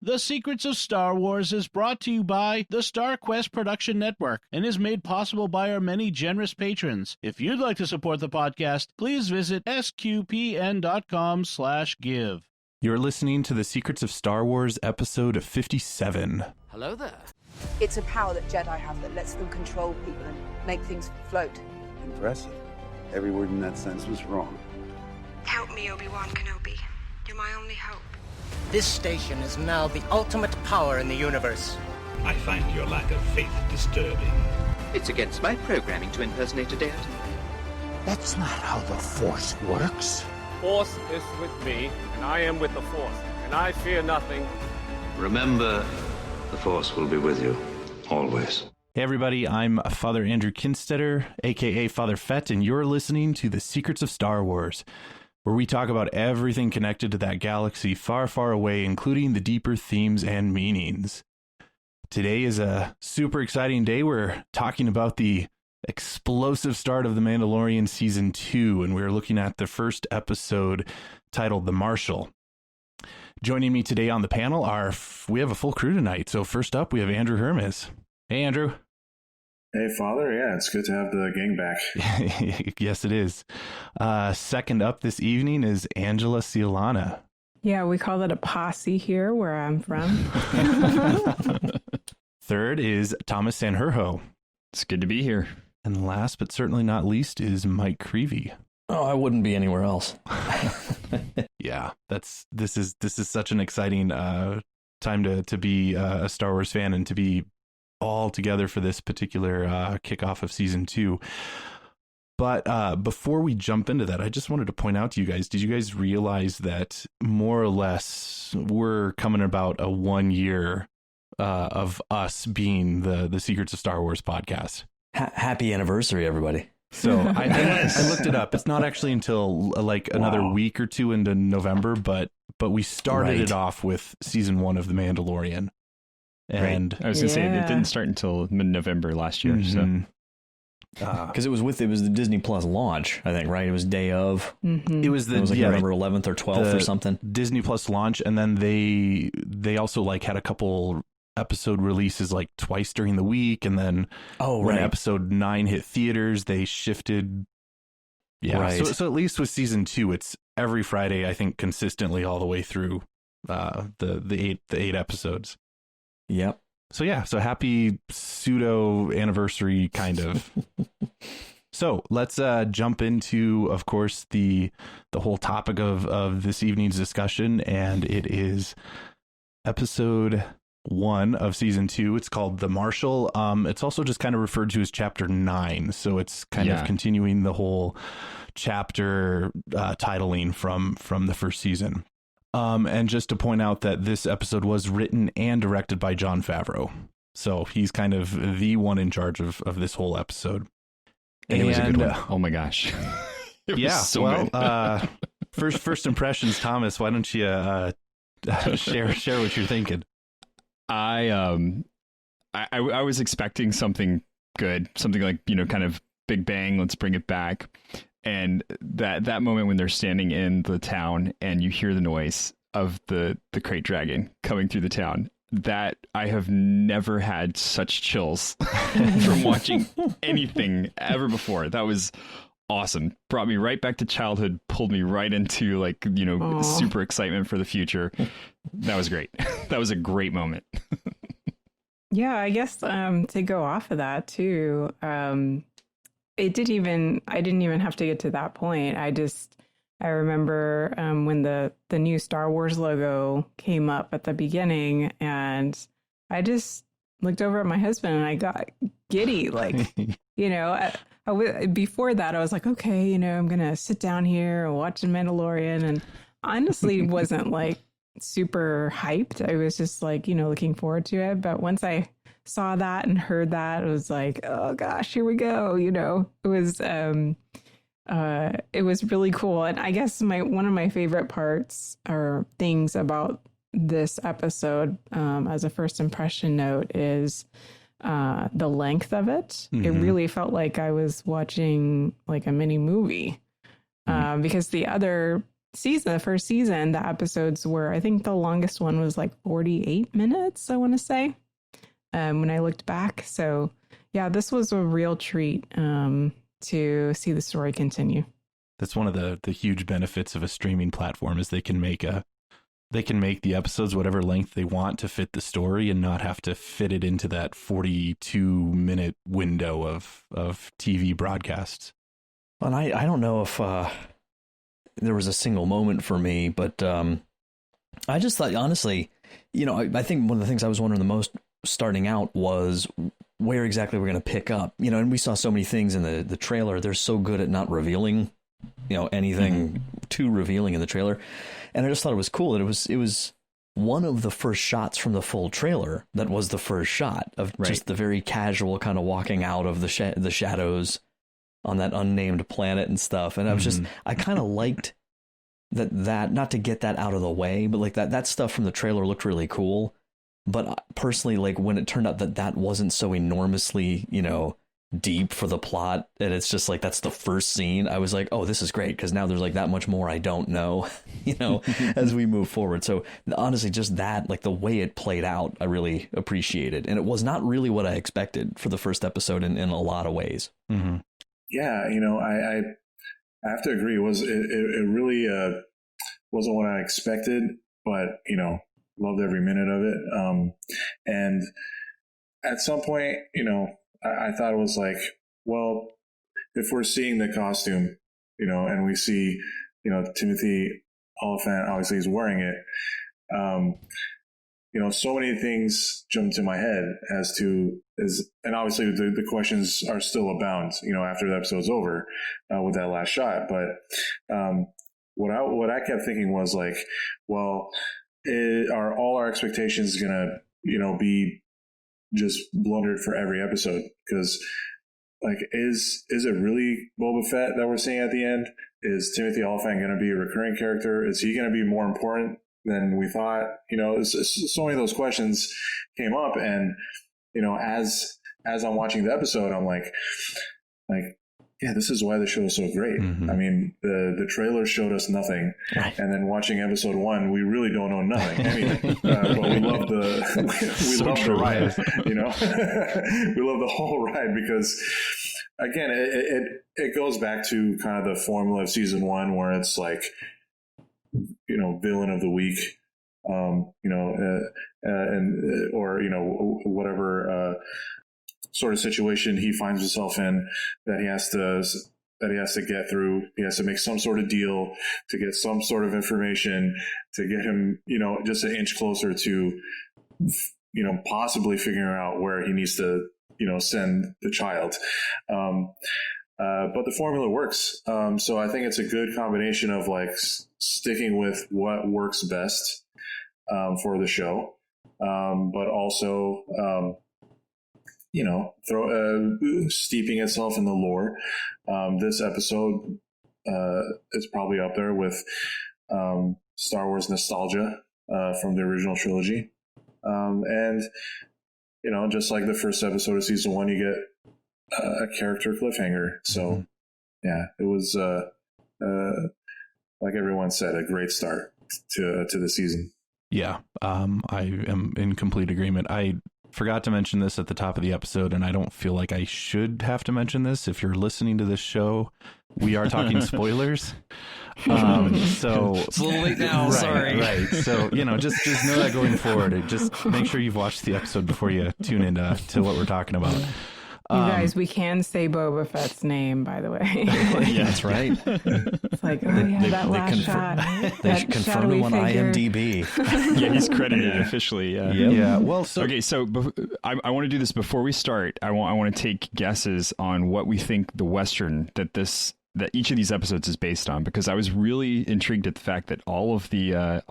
The Secrets of Star Wars is brought to you by the Star Quest Production Network and is made possible by our many generous patrons. If you'd like to support the podcast, please visit sqpn.com/give. You're listening to The Secrets of Star Wars, episode 57. Hello there. It's a power that Jedi have that lets them control people and make things float. Impressive. Every word in that sentence was wrong. Help me, Obi-Wan Kenobi. You're my only hope. This station is now the ultimate power in the universe. I find your lack of faith disturbing. It's against my programming to impersonate a deity. That's not how the Force works. Force is with me, and I am with the Force, and I fear nothing. Remember, the Force will be with you, always. Hey everybody, I'm Father Andrew Kinstetter, aka Father Fett, and you're listening to The Secrets of Star Wars, where we talk about everything connected to that galaxy far, far away, including the deeper themes and meanings. Today is a super exciting day. We're talking about the explosive start of The Mandalorian Season 2, and we're looking at the first episode titled The Marshal. Joining me today on the panel we have a full crew tonight. So first up, we have Andrew Hermes. Hey, Andrew. Hey, Father. Yeah, it's good to have the gang back. Yes, it is. Second up this evening is Angela Ciolana. Yeah, we call it a posse here where I'm from. Third is Thomas Sanjurjo. It's good to be here. And last but certainly not least is Mike Creevy. Oh, I wouldn't be anywhere else. Yeah, this is such an exciting time to be a Star Wars fan and to be all together for this particular kickoff of season 2. But before we jump into that, I just wanted to point out to you guys, did you guys realize that more or less we're coming about a 1 year of us being the Secrets of Star Wars podcast? Happy anniversary, everybody. So I looked it up. It's not actually until like another week or two into November, but we started it off with season 1 of The Mandalorian. And I was going to say it didn't start until mid-November last year. Mm-hmm. So because it was the Disney Plus launch, I think, right? It was day of. Mm-hmm. It was like November 11th or 12th or something. Disney Plus launch, and then they also like had a couple episode releases like twice during the week, and then when episode 9 hit theaters, they shifted. Yeah, right. So at least with season 2, it's every Friday, I think, consistently all the way through the eight episodes. Yep. So yeah, so happy pseudo anniversary kind of. So let's jump into, of course, the whole topic of this evening's discussion, and it is episode 1 of season 2. It's called The Marshal. It's also just kind of referred to as chapter 9. So it's kind of continuing the whole chapter titling from the first season. And just to point out that this episode was written and directed by Jon Favreau. So he's kind of the one in charge of this whole episode. And it was a good one. Oh my gosh. Good. First impressions, Thomas, why don't you share what you're thinking? I was expecting something good, something like, kind of Big Bang, let's bring it back. And that moment when they're standing in the town and you hear the noise of the crate dragon coming through the town, that I have never had such chills from watching anything ever before. That was awesome. Brought me right back to childhood, pulled me right into super excitement for the future. That was great. That was a great moment. Yeah, I guess to go off of that too, I didn't even have to get to that point. I remember when the new Star Wars logo came up at the beginning, and I just looked over at my husband and I got giddy. Like, before that I was like, okay, I'm going to sit down here and watch The Mandalorian. And honestly wasn't like super hyped. I was just like, looking forward to it. But once I saw that and heard that, it was like, oh gosh, here we go. It was really cool. And I guess one of my favorite parts or things about this episode, as a first impression note, is the length of it. Mm-hmm. It really felt like I was watching like a mini movie, because the other the first season, the episodes were, I think the longest one was like 48 minutes, I want to say, when I looked back. So yeah, this was a real treat to see the story continue. That's one of the huge benefits of a streaming platform is they can make the episodes whatever length they want to fit the story and not have to fit it into that 42-minute window of TV broadcasts. And I don't know if there was a single moment for me, but I just thought, honestly, I think one of the things I was wondering the most starting out was where exactly we're going to pick up, and we saw so many things in the trailer. They're so good at not revealing, anything too revealing in the trailer. And I just thought it was cool that it was one of the first shots from the full trailer that was the first shot of just the very casual kind of walking out of the shadows on that unnamed planet and stuff. And I was I kind of liked that, not to get that out of the way, but like that stuff from the trailer looked really cool. But personally, like when it turned out that wasn't so enormously, deep for the plot, and it's just like that's the first scene, I was like, oh, this is great, because now there's like that much more I don't know, as we move forward. So honestly, just that, like the way it played out, I really appreciated, and it was not really what I expected for the first episode in a lot of ways. Mm-hmm. Yeah, I have to agree. It really wasn't what I expected, but loved every minute of it. And at some point, I thought it was like, well, if we're seeing the costume, and we see, Timothy Oliphant, obviously he's wearing it. So many things jumped to my head and obviously the questions are still abound, after the episode's over, with that last shot. But, what I kept thinking was like, well, are all our expectations gonna, be just blundered for every episode? Because like, is it really Boba Fett that we're seeing at the end? Is Timothy Oliphant going to be a recurring character? Is he going to be more important than we thought? So many of those questions came up, and as I'm watching the episode, I'm like, yeah, this is why the show is so great. Mm-hmm. I mean, the trailer showed us nothing, and then watching episode 1, we really don't know anything. But we love the ride. We love the whole ride because, again, it goes back to kind of the formula of season 1, where it's like, villain of the week, whatever. Sort of situation he finds himself in that he has to get through. He has to make some sort of deal to get some sort of information to get him, just an inch closer to, possibly figuring out where he needs to, send the child. But the formula works. So I think it's a good combination of like sticking with what works best for the show, but also, steeping itself in the lore. This episode is probably up there with Star Wars nostalgia from the original trilogy. And, just like the first episode of season 1, you get a character cliffhanger. So, yeah, it was, like everyone said, a great start to the season. Yeah, I am in complete agreement. I forgot to mention this at the top of the episode, and I don't feel like I should have to mention this. If you're listening to this show, we are talking spoilers. So it's a little late now. Sorry. Right. So, just know that going forward. Just make sure you've watched the episode before you tune into what we're talking about. You guys, we can say Boba Fett's name, by the way. Yeah, that's right. It's like, that last shot. They confirmed him on IMDb. Yeah, he's credited officially. Yeah. Yeah. Well, okay. So I want to do this before we start. I want to take guesses on what we think the Western that each of these episodes is based on, because I was really intrigued at the fact that all of the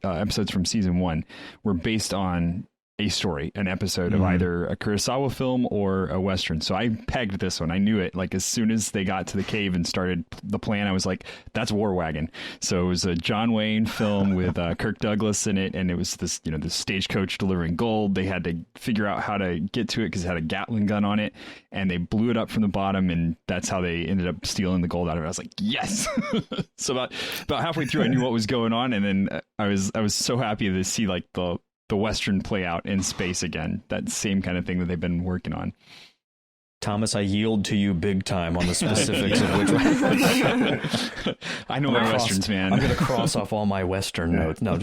episodes from season 1 were based on a story, an episode of either a Kurosawa film or a Western. So I pegged this one. I knew it. Like as soon as they got to the cave and started the plan, I was like, that's War Wagon. So it was a John Wayne film with Kirk Douglas in it. And it was this, the stagecoach delivering gold. They had to figure out how to get to it because it had a Gatling gun on it, and they blew it up from the bottom. And that's how they ended up stealing the gold out of it. I was like, yes. So about halfway through, I knew what was going on. And then I was so happy to see like the Western play out in space again. That same kind of thing that they've been working on. Thomas, I yield to you big time on the specifics of which one. I know my Westerns, man. I'm going to cross off all my Western notes. No.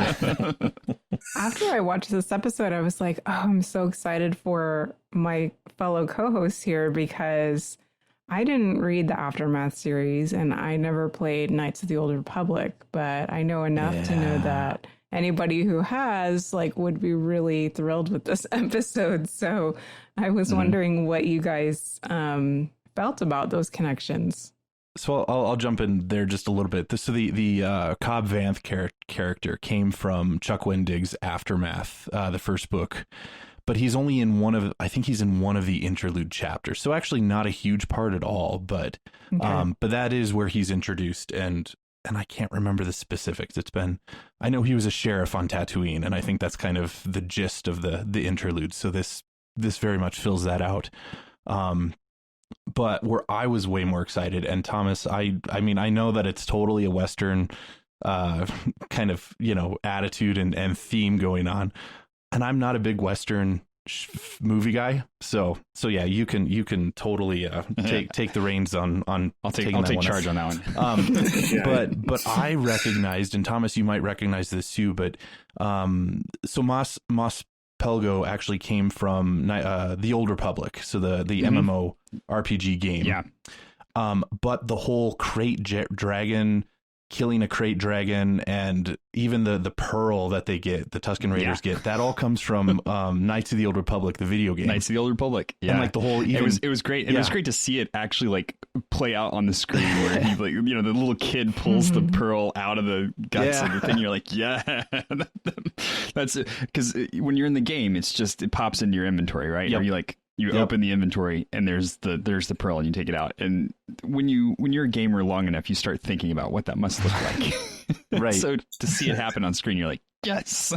After I watched this episode, I was like, oh, I'm so excited for my fellow co-hosts here because I didn't read the Aftermath series and I never played Knights of the Old Republic, but I know enough to know that anybody who has would be really thrilled with this episode. So I was wondering what you guys felt about those connections. So I'll jump in there just a little bit. So the Cobb Vanth character came from Chuck Wendig's Aftermath, the first book, but he's only in he's in one of the interlude chapters. So actually not a huge part at all, but that is where he's introduced, and I can't remember the specifics. I know he was a sheriff on Tatooine, and I think that's kind of the gist of the interlude. So this very much fills that out. But where I was way more excited, and Thomas, I mean, I know that it's totally a Western kind of, attitude and theme going on, and I'm not a big Western movie guy, so yeah, you can totally take the reins on I'll take charge on that one. But I recognized, and Thomas, you might recognize this too, but so Mos Pelgo actually came from the Old Republic, so the MMO RPG game, but the whole crate dragon, killing a crate dragon, and even the pearl that they get, the Tusken Raiders get, that all comes from Knights of the Old Republic, the video game. Knights of the Old Republic, and the whole. It was great. It was great to see it actually play out on the screen, where he the little kid pulls the pearl out of the guts of the thing. You're like, that's it. Because when you're in the game, it pops into your inventory, right? Yep. Or you open the inventory and there's the pearl and you take it out. And when you're a gamer long enough, you start thinking about what that must look like. Right. So to see it happen on screen, you're like, yes.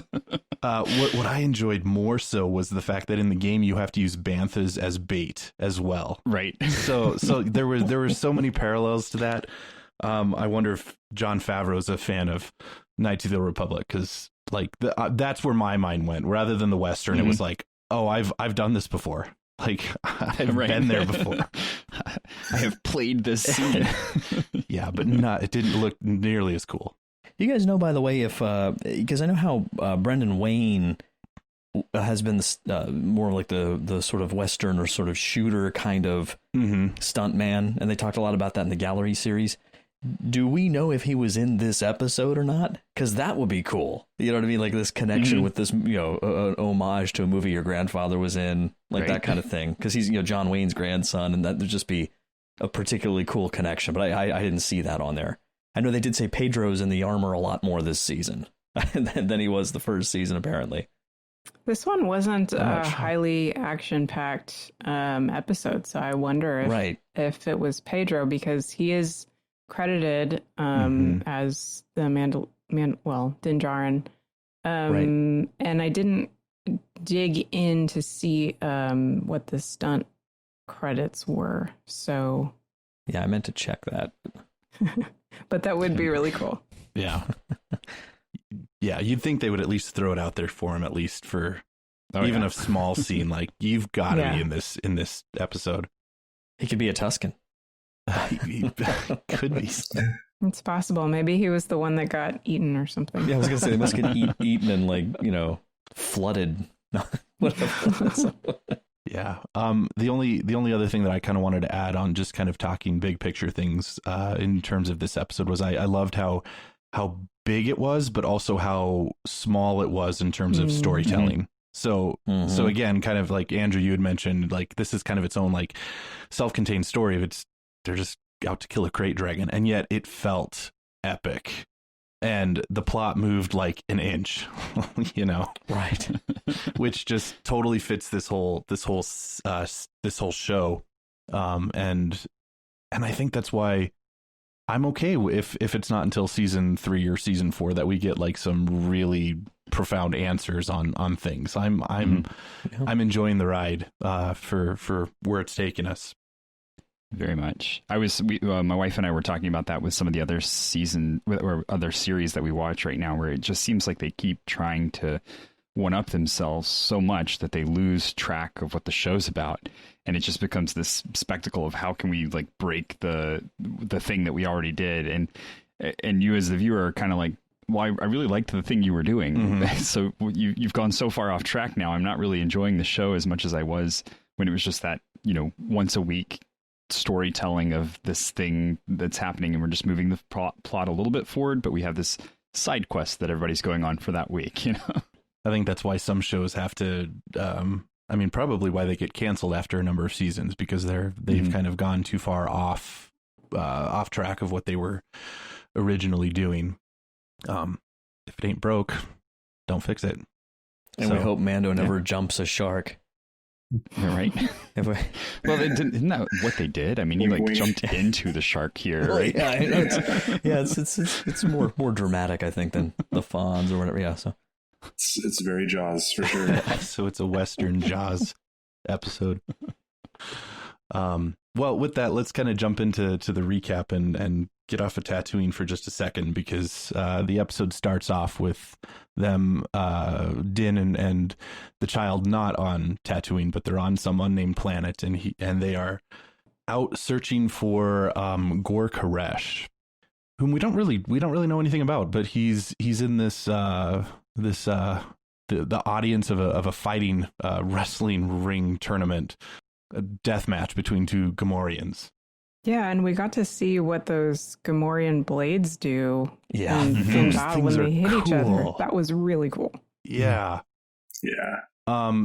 What I enjoyed more so was the fact that in the game you have to use banthas as bait as well. Right. So there were so many parallels to that. I wonder if Jon Favreau's a fan of Knights of the Republic, because that's where my mind went. Rather than the Western, it was like, oh, I've done this before. I've been there before. I have played this scene. Yeah, but it didn't look nearly as cool. You guys know, by the way, if because I know how Brendan Wayne has been more like the sort of Western or sort of shooter kind of stunt man, and they talked a lot about that in the Gallery series. Do we know if he was in this episode or not? Because that would be cool. You know what I mean? Like this connection with this, an homage to a movie your grandfather was in, that kind of thing. Because he's, John Wayne's grandson, and that would just be a particularly cool connection. But I didn't see that on there. I know they did say Pedro's in the armor a lot more this season than he was the first season, apparently. This one wasn't a highly action-packed episode, so I wonder if it was Pedro, because he is credited as the Din Djarin, and I didn't dig in to see what the stunt credits were. So yeah, I meant to check that, but that would be really cool. Yeah, yeah, you'd think they would at least throw it out there for him, at least for a small scene. Like, you've got to be in this episode. He could be a Tusken. Could be. It's possible. Maybe he was the one that got eaten or something. Yeah, I was gonna say they must get eaten and flooded. Whatever. Yeah. The only other thing that I kind of wanted to add on, just kind of talking big picture things in terms of this episode, was I loved how big it was, but also how small it was in terms of storytelling. So again, kind of like Andrew, you had mentioned, this is kind of its own self-contained story. They're just out to kill a crate dragon, and yet it felt epic. and the plot moved like an inch, you know, right? Which just totally fits this whole show, and I think that's why I'm okay if it's not until season 3 or season 4 that we get like some really profound answers on things. I'm enjoying the ride for where it's taking us. Very much. My wife and I were talking about that with some of the other season or other series that we watch right now, where it just seems like they keep trying to one up themselves so much that they lose track of what the show's about. And it just becomes this spectacle of how can we like break the thing that we already did. And you as the viewer are kind of like, well, I really liked the thing you were doing. Mm-hmm. So you've gone so far off track now. I'm not really enjoying the show as much as I was when it was just that, you know, once a week storytelling of this thing that's happening, and we're just moving the plot a little bit forward, but we have this side quest that everybody's going on for that week, you know. I think that's why some shows have to probably why they get canceled after a number of seasons, because they've kind of gone too far off track of what they were originally doing. If it ain't broke, don't fix it. And we hope Mando never jumps a shark. Right. Well, isn't that what they did? I mean, he like jumped into the shark here, right? Yeah, it's more dramatic, I think, than the Fonz or whatever. Yeah, so it's very Jaws for sure. So it's a Western Jaws episode. Well, with that, let's kind of jump into the recap and get off of Tatooine for just a second, because the episode starts off with them, Din and the child, not on Tatooine, but they're on some unnamed planet, and they are out searching for Gor Koresh, whom we don't really know anything about, but he's in this the audience of a fighting wrestling ring tournament, a death match between two Gamorreans. Yeah, and we got to see what those Gamorrean blades do. Yeah, in battle when they hit each other. That was really cool. Yeah.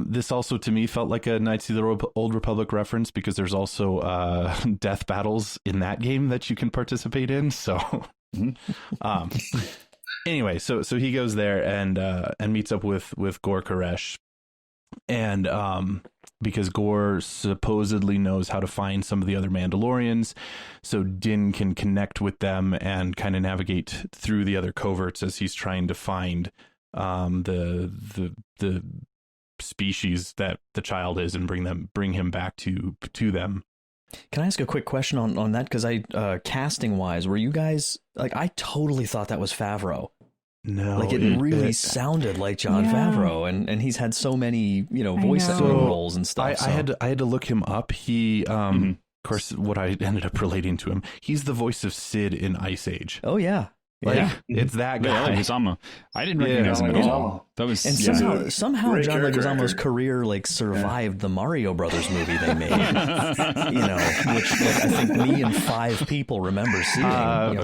This also to me felt like a Knights of the Old Republic reference, because there's also death battles in that game that you can participate in. So, anyway, so he goes there and meets up with Gor Koresh, and because Gor supposedly knows how to find some of the other Mandalorians, so Din can connect with them and kind of navigate through the other coverts as he's trying to find the species that the child is, and bring him back to them. Can I ask a quick question on that? Because casting wise, were you guys like, I totally thought that was Favreau. No, like it really sounded like Jon Favreau, and he's had so many, you know, voice roles and stuff. I had to look him up. He of course, what I ended up relating to him, he's the voice of Sid in Ice Age. Oh yeah. It's that guy. Leguizamo. I didn't recognize him at all. That was somehow John Leguizamo's career like survived the Mario Brothers movie they made. You know, which I think me and 5 people remember seeing. I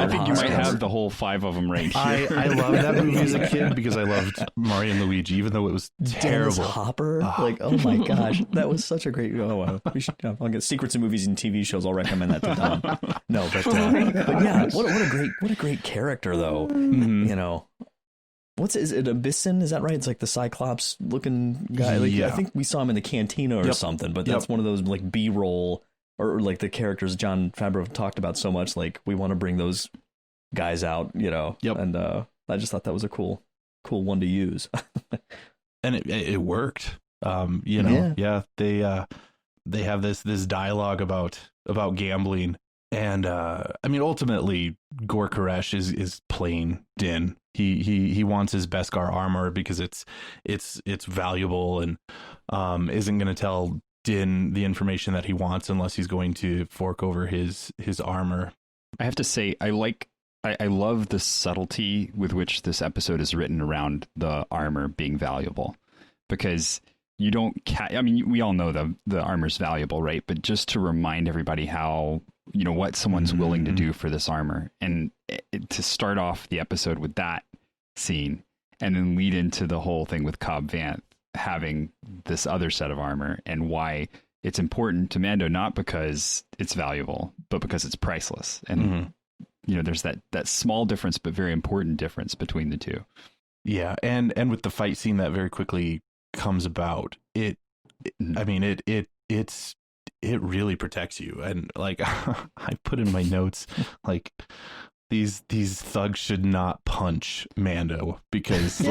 think you might have the whole 5 of them right here. I loved that movie as a kid because I loved Mario and Luigi, even though it was terrible. Dennis Hopper, oh my gosh, that was such a great. We should. I'll get Secrets of Movies and TV shows. I'll recommend that to Don. No, but yeah, what a great character though. You know, is it Abyssin? Is that right? It's like the Cyclops looking guy. Like, I think we saw him in the cantina or something, but that's one of those like B-roll or like the characters Jon Favreau talked about so much. Like, we want to bring those guys out, you know. And I just thought that was a cool one to use. And it worked. You know, they have this dialogue about gambling. And I mean, ultimately, Gor Koresh is playing Din. He wants his Beskar armor because it's valuable, and isn't going to tell Din the information that he wants unless he's going to fork over his armor. I have to say, I love the subtlety with which this episode is written around the armor being valuable, because you don't. I mean, we all know the armor's valuable, right? But just to remind everybody how, you know, what someone's willing to do for this armor, and to start off the episode with that scene, and then lead into the whole thing with Cobb Vanth having this other set of armor, and why it's important to Mando, not because it's valuable, but because it's priceless. And there's that small difference, but very important difference between the two. Yeah. And with the fight scene that very quickly comes about, it really protects you. And like, I put in my notes, like, these thugs should not punch Mando because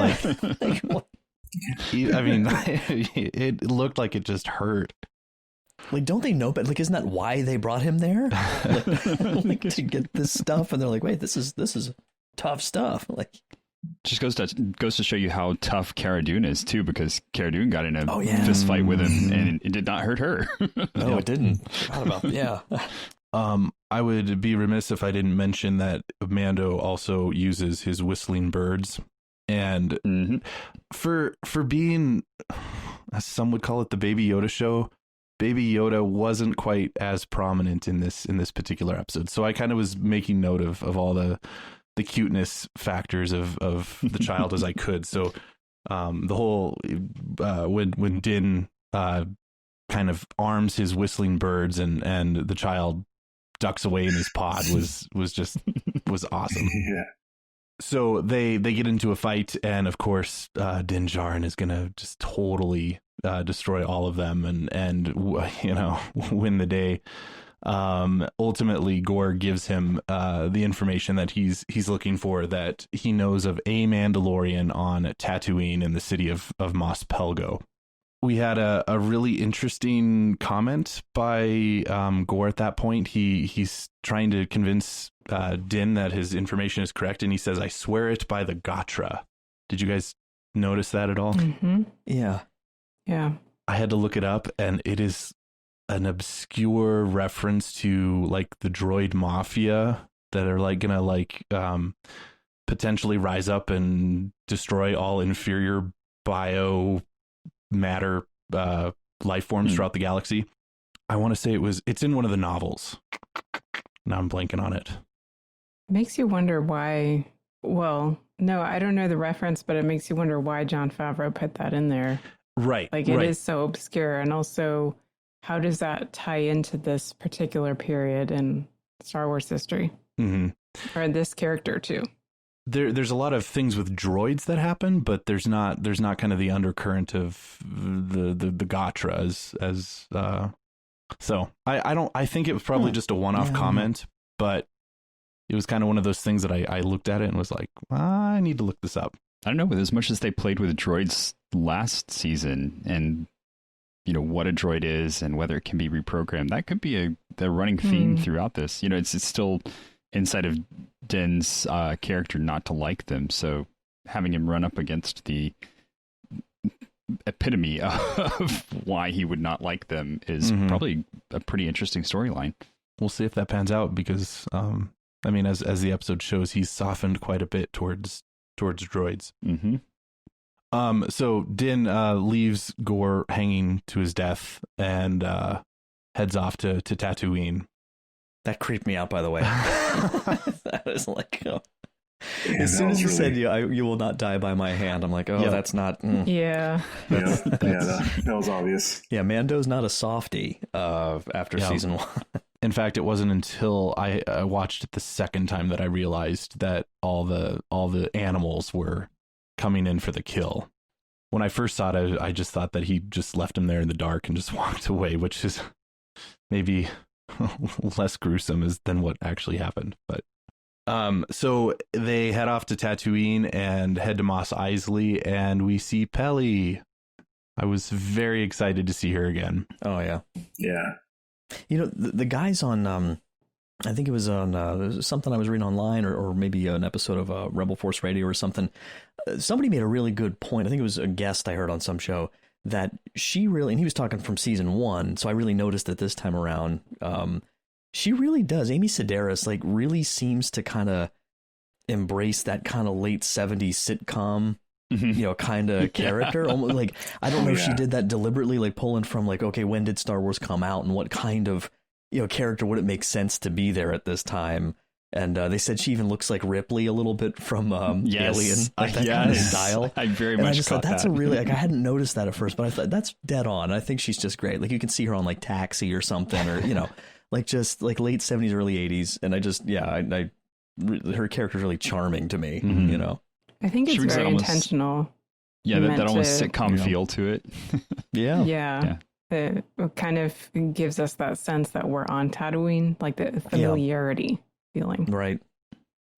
it looked like it just hurt. Like, don't they know? But like, isn't that why they brought him there? Like, to get this stuff? And they're like, wait, this is tough stuff. Like, just goes to show you how tough Cara Dune is too, because Cara Dune got in a fist fight with him, and it did not hurt her. No, it didn't. Yeah. I would be remiss if I didn't mention that Mando also uses his whistling birds, and for being, as some would call it, the Baby Yoda show, Baby Yoda wasn't quite as prominent in this particular episode. So I kind of was making note of all the cuteness factors of the child as I could. So the whole when Din kind of arms his whistling birds and the child ducks away in his pod was awesome. Yeah. So they get into a fight, and of course Din Djarin is gonna just totally destroy all of them and win the day. Ultimately, Gore gives him the information that he's looking for, that he knows of a Mandalorian on Tatooine in the city of Mos Pelgo. We had a really interesting comment by Gore at that point. He's trying to convince Din that his information is correct, and he says, "I swear it by the Gatra." Did you guys notice that at all? Mm-hmm. Yeah. I had to look it up, and it is an obscure reference to like the droid mafia that are like gonna potentially rise up and destroy all inferior bio matter life forms throughout the galaxy. I want to say it's in one of the novels. Now I'm blanking on it. Makes you wonder why. Well, no, I don't know the reference, but it makes you wonder why Jon Favreau put that in there. Right. Like, it is so obscure. And also, how does that tie into this particular period in Star Wars history? Mm-hmm. Or this character too? There's a lot of things with droids that happen, but there's not kind of the undercurrent of the Gatra as so I think it was probably just a one-off comment, but it was kind of one of those things that I looked at it and was like, I need to look this up. I don't know, but as much as they played with droids last season and what a droid is and whether it can be reprogrammed, that could be the running theme throughout this. It's still inside of Din's character not to like them, so having him run up against the epitome of why he would not like them is probably a pretty interesting storyline. We'll see if that pans out, because as the episode shows, he's softened quite a bit towards droids. So Din leaves Gore hanging to his death and heads off to Tatooine. That creeped me out, by the way. That was like, as soon as you said, you will not die by my hand, I'm like, that's not. Yeah. That was obvious. Yeah, Mando's not a softie after season 1. In fact, it wasn't until I watched it the second time that I realized that all the animals were coming in for the kill. When I first saw it, I just thought that he just left him there in the dark and just walked away, which is maybe less gruesome than what actually happened. But so they head off to Tatooine and head to Mos Eisley, and we see Peli. I was very excited to see her again. Oh yeah. The guys on I think it was on something I was reading online, or maybe an episode of Rebel Force Radio or something. Somebody made a really good point. I think it was a guest I heard on some show, that she really, and he was talking from season 1, so I really noticed it this time around. She really does. Amy Sedaris really seems to kind of embrace that kind of late 70s sitcom, kind of character. Almost like, I don't know if she did that deliberately, pulling from okay, when did Star Wars come out and what kind of character would it make sense to be there at this time? And they said she even looks like Ripley a little bit from Alien, that kind of style. I very much. I just thought that's a really I hadn't noticed that at first, but I thought that's dead on. I think she's just great. You can see her on Taxi or something, or just late 70s, early 80s. And I just I her character's really charming to me. Mm-hmm. You know, I think it's very intentional. Yeah, that almost sitcom feel to it. Yeah. It kind of gives us that sense that we're on Tatooine, like the familiarity feeling. Right.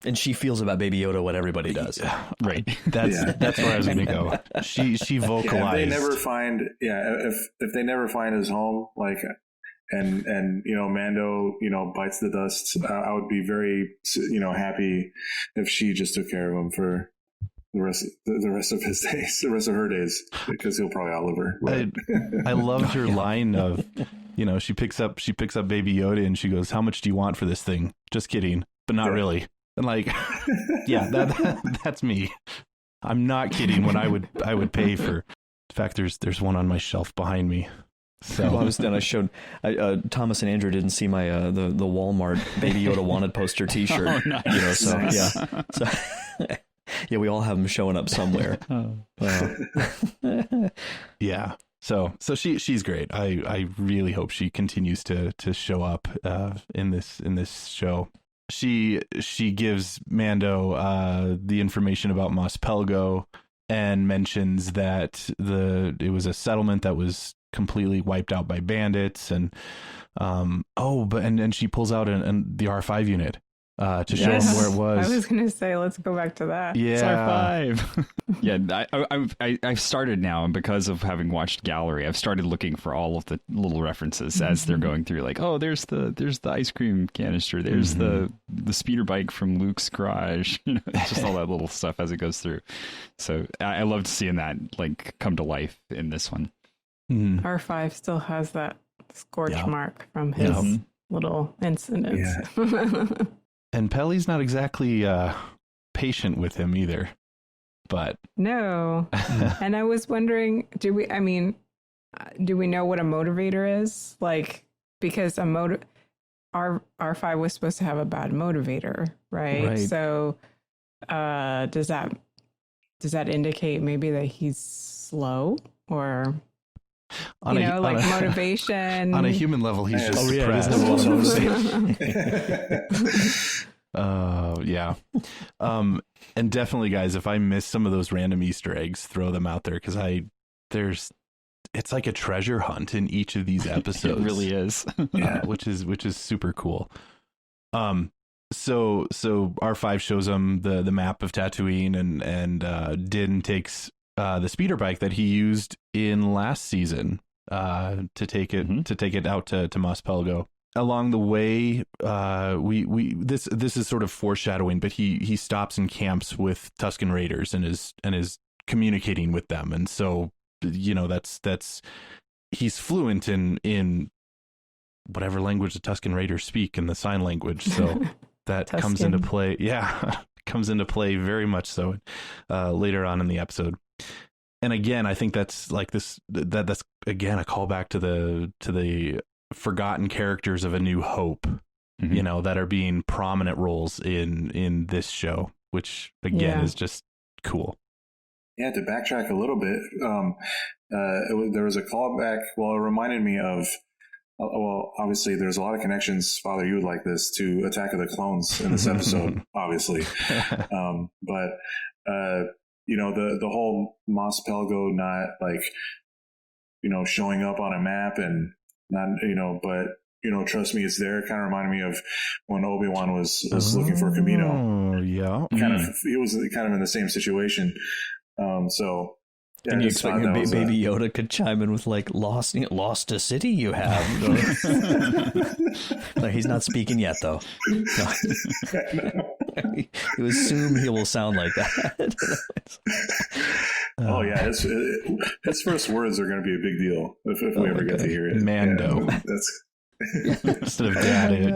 And she feels about Baby Yoda what everybody does. Right. That's where I was going to go. She vocalized. If they never find, if they never find his home, like, and Mando, bites the dust, I would be very, happy if she just took care of him for the rest of his days, the rest of her days, because he'll probably outlive her. But. I loved her line of, she picks up Baby Yoda and she goes, "How much do you want for this thing?" Just kidding, but not really. And like, that's me. I'm not kidding when I would pay for. In fact, there's one on my shelf behind me. So well, I showed Thomas and Andrew didn't see my the Walmart Baby Yoda wanted poster T-shirt. Oh, nice. So nice. yeah, we all have them showing up somewhere. Yeah. So she's great. I really hope she continues to show up in this show. She gives Mando the information about Mos Pelgo and mentions that it was a settlement that was completely wiped out by bandits, and and she pulls out the R5 unit to show him where it was. I was going to say, let's go back to that. Yeah. It's R5. Yeah, I've started now, and because of having watched Gallery, I've started looking for all of the little references as they're going through. Like, oh, there's the ice cream canister. There's the speeder bike from Luke's garage. It's just all that little stuff as it goes through. So I loved seeing that like come to life in this one. R5 still has that scorch mark from his little incidents. Yeah. And Pelly's not exactly patient with him either, but no. And I was wondering, do we know what a motivator is? Like, because R5 was supposed to have a bad motivator, right? So does that indicate maybe that he's slow, or motivation on a human level? He's just depressed. Yeah. And definitely, guys, if I miss some of those random Easter eggs, throw them out there, because it's like a treasure hunt in each of these episodes. It really is. which is super cool. So R5 shows him the map of Tatooine, and Din takes the speeder bike that he used in last season to take it out to Mos Pelgo. Along the way, this is sort of foreshadowing, but he stops and camps with Tusken Raiders and is communicating with them, and so that's he's fluent in whatever language the Tusken Raiders speak in the sign language, so that comes into play. Yeah, comes into play very much so later on in the episode. And again, I think that's like that's again a callback to the forgotten characters of A New Hope, that are being prominent roles in this show, which again is just cool. Yeah, to backtrack a little bit, there was a callback. Well, it reminded me of. Well, obviously, there's a lot of connections, Father, you would like this, to Attack of the Clones in this episode, obviously. But the whole Mos Pelgo not showing up on a map and not, but trust me, it's there. Kind of reminded me of when Obi-Wan was looking for Camino. Oh, yeah. He was kind of in the same situation. So. Yeah, and you expect Baby Yoda could chime in with like lost a city you have. No, he's not speaking yet, though. No. You assume he will sound like that. Oh yeah, his first words are going to be a big deal if we ever get to hear it. Mando. Yeah, that's instead of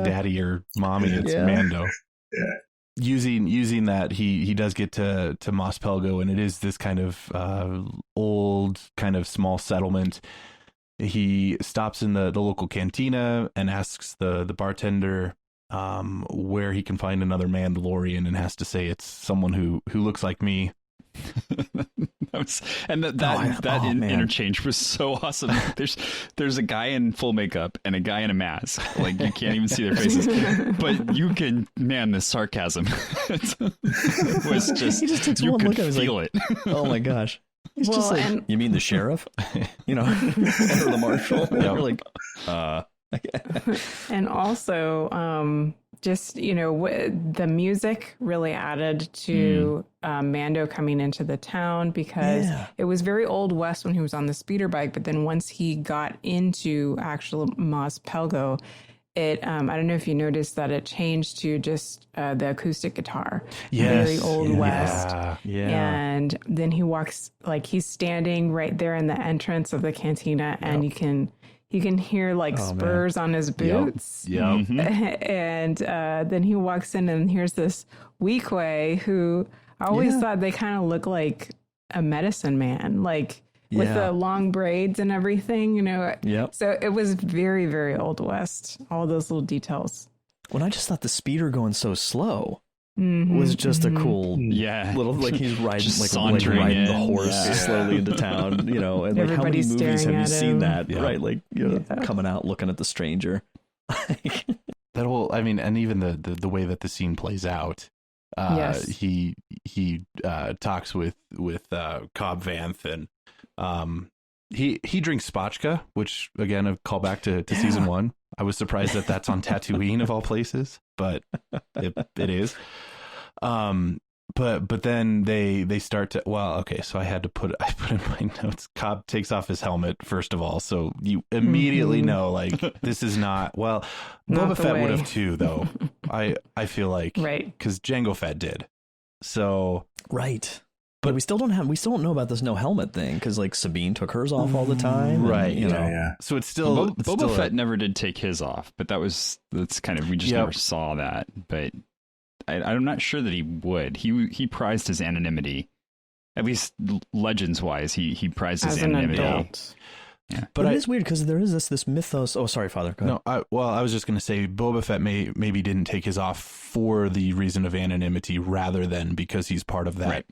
daddy or mommy, it's Mando. Yeah. Using that, he does get to Mos Pelgo, and it is this kind of old kind of small settlement. He stops in the local cantina and asks the bartender where he can find another Mandalorian, and has to say it's someone who looks like me. Interchange was so awesome. There's a guy in full makeup and a guy in a mask. Like, you can't even see their faces, but you can, man, the sarcasm was just, he just takes you one could look at feel it. Oh my gosh. He's just like, you mean the sheriff? You know, or the marshal? You're like, And also, just, you know, the music really added to Mando coming into the town, because it was very Old West when he was on the speeder bike. But then once he got into actual Mos Pelgo, I don't know if you noticed that it changed to just the acoustic guitar. Yes. Very Old West. Yeah. And then he walks, like, he's standing right there in the entrance of the cantina, and you can hear like spurs on his boots. Yep. And then he walks in, and here's this Weequay who I always thought they kind of look like a medicine man, like with the long braids and everything, you know. Yep. So it was very, very Old West, all those little details. When I just thought the speeder going so slow was just a cool little, like, he's riding, like riding the horse slowly into town, you know. And like, how many movies have you seen that? Right, like, you know, coming out looking at the stranger. That whole, I mean, and even the way that the scene plays out. He talks with Cobb Vanth, and he drinks spotchka, which again, a callback to season 1. I was surprised that that's on Tatooine of all places, but it is. But then they start to, so I put in my notes, Cobb takes off his helmet first of all, so you immediately know, like, this is not Boba Fett would have too, though. I feel like, right, because Jango Fett did. So but we still don't know about this no helmet thing, because like Sabine took hers off all the time, right? You know, so it's still Boba Fett never did take his off, but that's kind of, we just never saw that. But I'm not sure that he would. He prized his anonymity, at least legends wise. He prized his anonymity. Adult. Yeah. But it is weird, because there is this mythos. Oh, sorry, Father. Go ahead. No, I was just going to say Boba Fett maybe didn't take his off for the reason of anonymity, rather than because he's part of that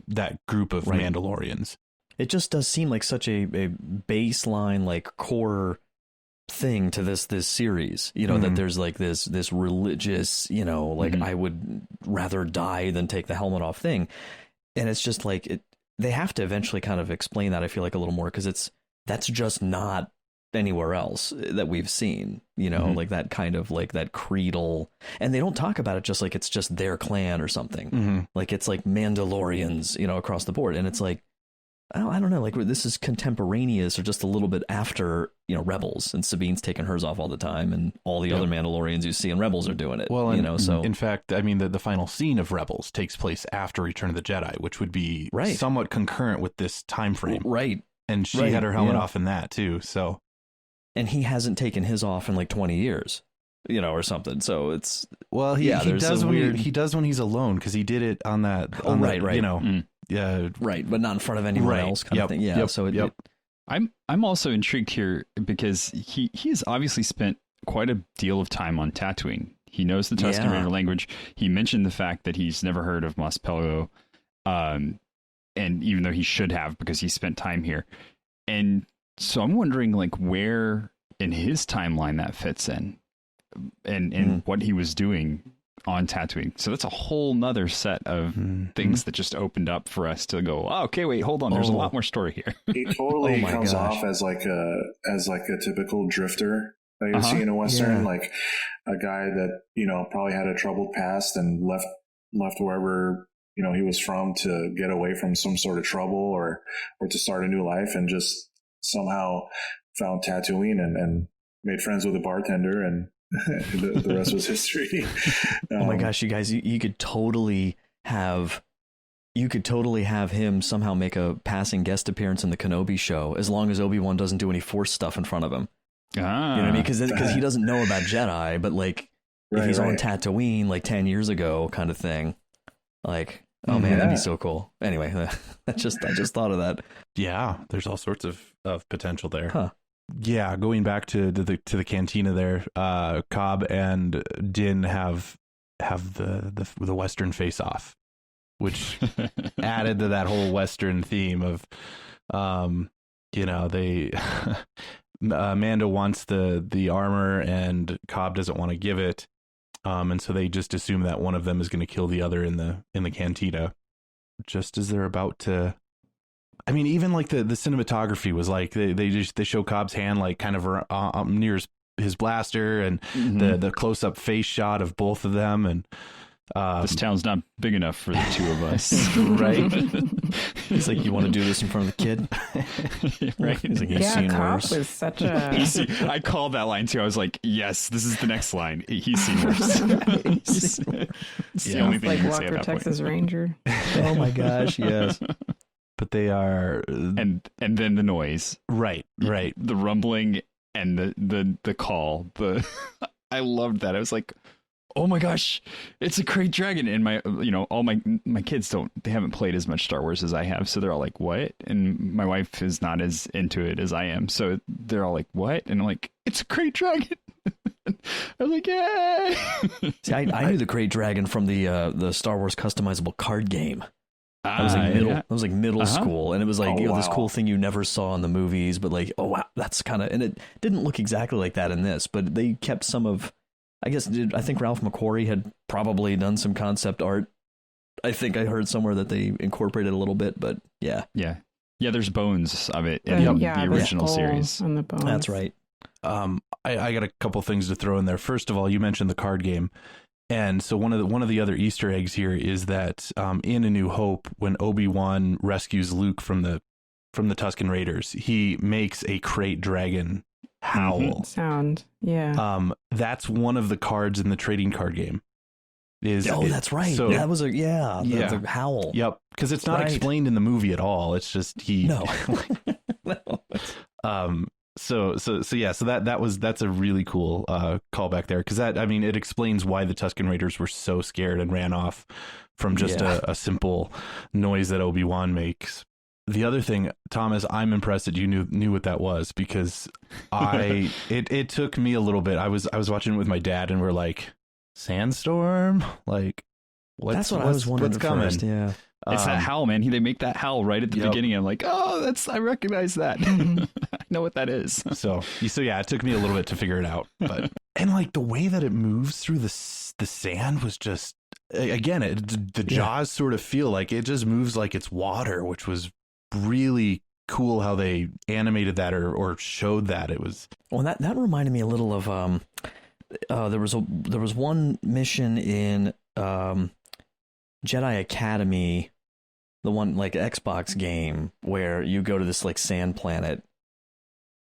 group of Mandalorians. It just does seem like such a baseline, like, core thing to this series, you know, that there's like this religious, you know, like, I would rather die than take the helmet off thing. And it's just like, they have to eventually kind of explain that, I feel like, a little more, because that's just not anywhere else that we've seen, you know, like that kind of, like, that creedal, and they don't talk about it just like it's just their clan or something. Like, it's like Mandalorians, you know, across the board. And it's like, I don't know, like, this is contemporaneous or just a little bit after, you know, Rebels, and Sabine's taking hers off all the time, and all the other Mandalorians you see in Rebels are doing it. Well, you know, so in fact, I mean, the final scene of Rebels takes place after Return of the Jedi, which would be somewhat concurrent with this time frame. Right. And she had her helmet off in that too. So, and he hasn't taken his off in like 20 years, you know, or something. So it's, he does when he's alone, because he did it on that. Right. You know, right, but not in front of anyone else, kind of thing. Yeah. So I'm also intrigued here, because he has obviously spent quite a deal of time on Tatooine. He knows the Tusken Raider language. He mentioned the fact that he's never heard of Mos Pelgo, and even though he should have, because he spent time here. And so I'm wondering, like, where in his timeline that fits in, and what he was doing on Tatooine. So that's a whole nother set of things that just opened up for us to go, oh, okay, wait, hold on, there's a lot more story here. He totally comes off as like a typical drifter that you see in a Western, like a guy that, you know, probably had a troubled past and left wherever, you know, he was from to get away from some sort of trouble or to start a new life, and just somehow found Tatooine and made friends with a bartender, and the rest was history. Oh my gosh, you guys, you could totally have him somehow make a passing guest appearance in the Kenobi show, as long as Obi-Wan doesn't do any Force stuff in front of him. You know what I mean? Because he doesn't know about Jedi, but like if he's on Tatooine like 10 years ago kind of thing, like, oh man, that'd be so cool. Anyway, I just thought of that. Yeah, there's all sorts of potential there. Yeah, going back to the cantina there, Cobb and Din have the Western face off, which added to that whole Western theme of, they Mando wants the armor and Cobb doesn't want to give it. And so they just assume that one of them is going to kill the other in the cantina, just as they're about to. I mean, even like the cinematography was like they show Cobb's hand like kind of near his blaster, and the close up face shot of both of them, and this town's not big enough for the two of us, right? He's like, you want to do this in front of the kid, right? He's like, Cobb was such a. I called that line too. I was like, yes, this is the next line. He's seen worse. It's the only thing like you can say at Walker, that Texas point. Ranger. Oh my gosh, yes. But they are, and then the noise, right, the rumbling and the call. I loved that. I was like, oh my gosh, it's a Krayt Dragon. And all my kids they haven't played as much Star Wars as I have, so they're all like, what? And my wife is not as into it as I am, so they're all like, what? And I'm like, it's a Krayt Dragon. I was like, yay! See, I knew the Krayt Dragon from the Star Wars customizable card game. I was like middle. Yeah. I was like middle school, and it was like this wow. cool thing you never saw in the movies. But like, oh wow, that's kind of, and it didn't look exactly like that in this. But they kept some of, I think Ralph McQuarrie had probably done some concept art. I think I heard somewhere that they incorporated a little bit, but yeah. There's bones of it in the original series. On the bones. That's right. I got a couple things to throw in there. First of all, you mentioned the card game. And so one of the other Easter eggs here is that in A New Hope, when Obi-Wan rescues Luke from the Tusken Raiders, he makes a Krayt Dragon howl sound. Yeah. That's one of the cards in the trading card game. That's right. So that was the howl. Yep, because it's not explained in the movie at all. It's just he. No. So that's a really cool callback there, because it explains why the Tusken Raiders were so scared and ran off from just a simple noise that Obi-Wan makes. The other thing, Thomas, I'm impressed that you knew what that was, because it took me a little bit. I was watching it with my dad, and we're like, sandstorm, like that's what I was wondering what's coming. First, yeah. It's that howl, man. They make that howl right at the beginning. I'm like, oh, I recognize that. I know what that is. So yeah, it took me a little bit to figure it out, but and like the way that it moves through the sand was just, again, the jaws sort of feel like it just moves like it's water, which was really cool how they animated that or showed that. It was that reminded me a little of there was one mission in Jedi Academy, the one like Xbox game where you go to this like sand planet,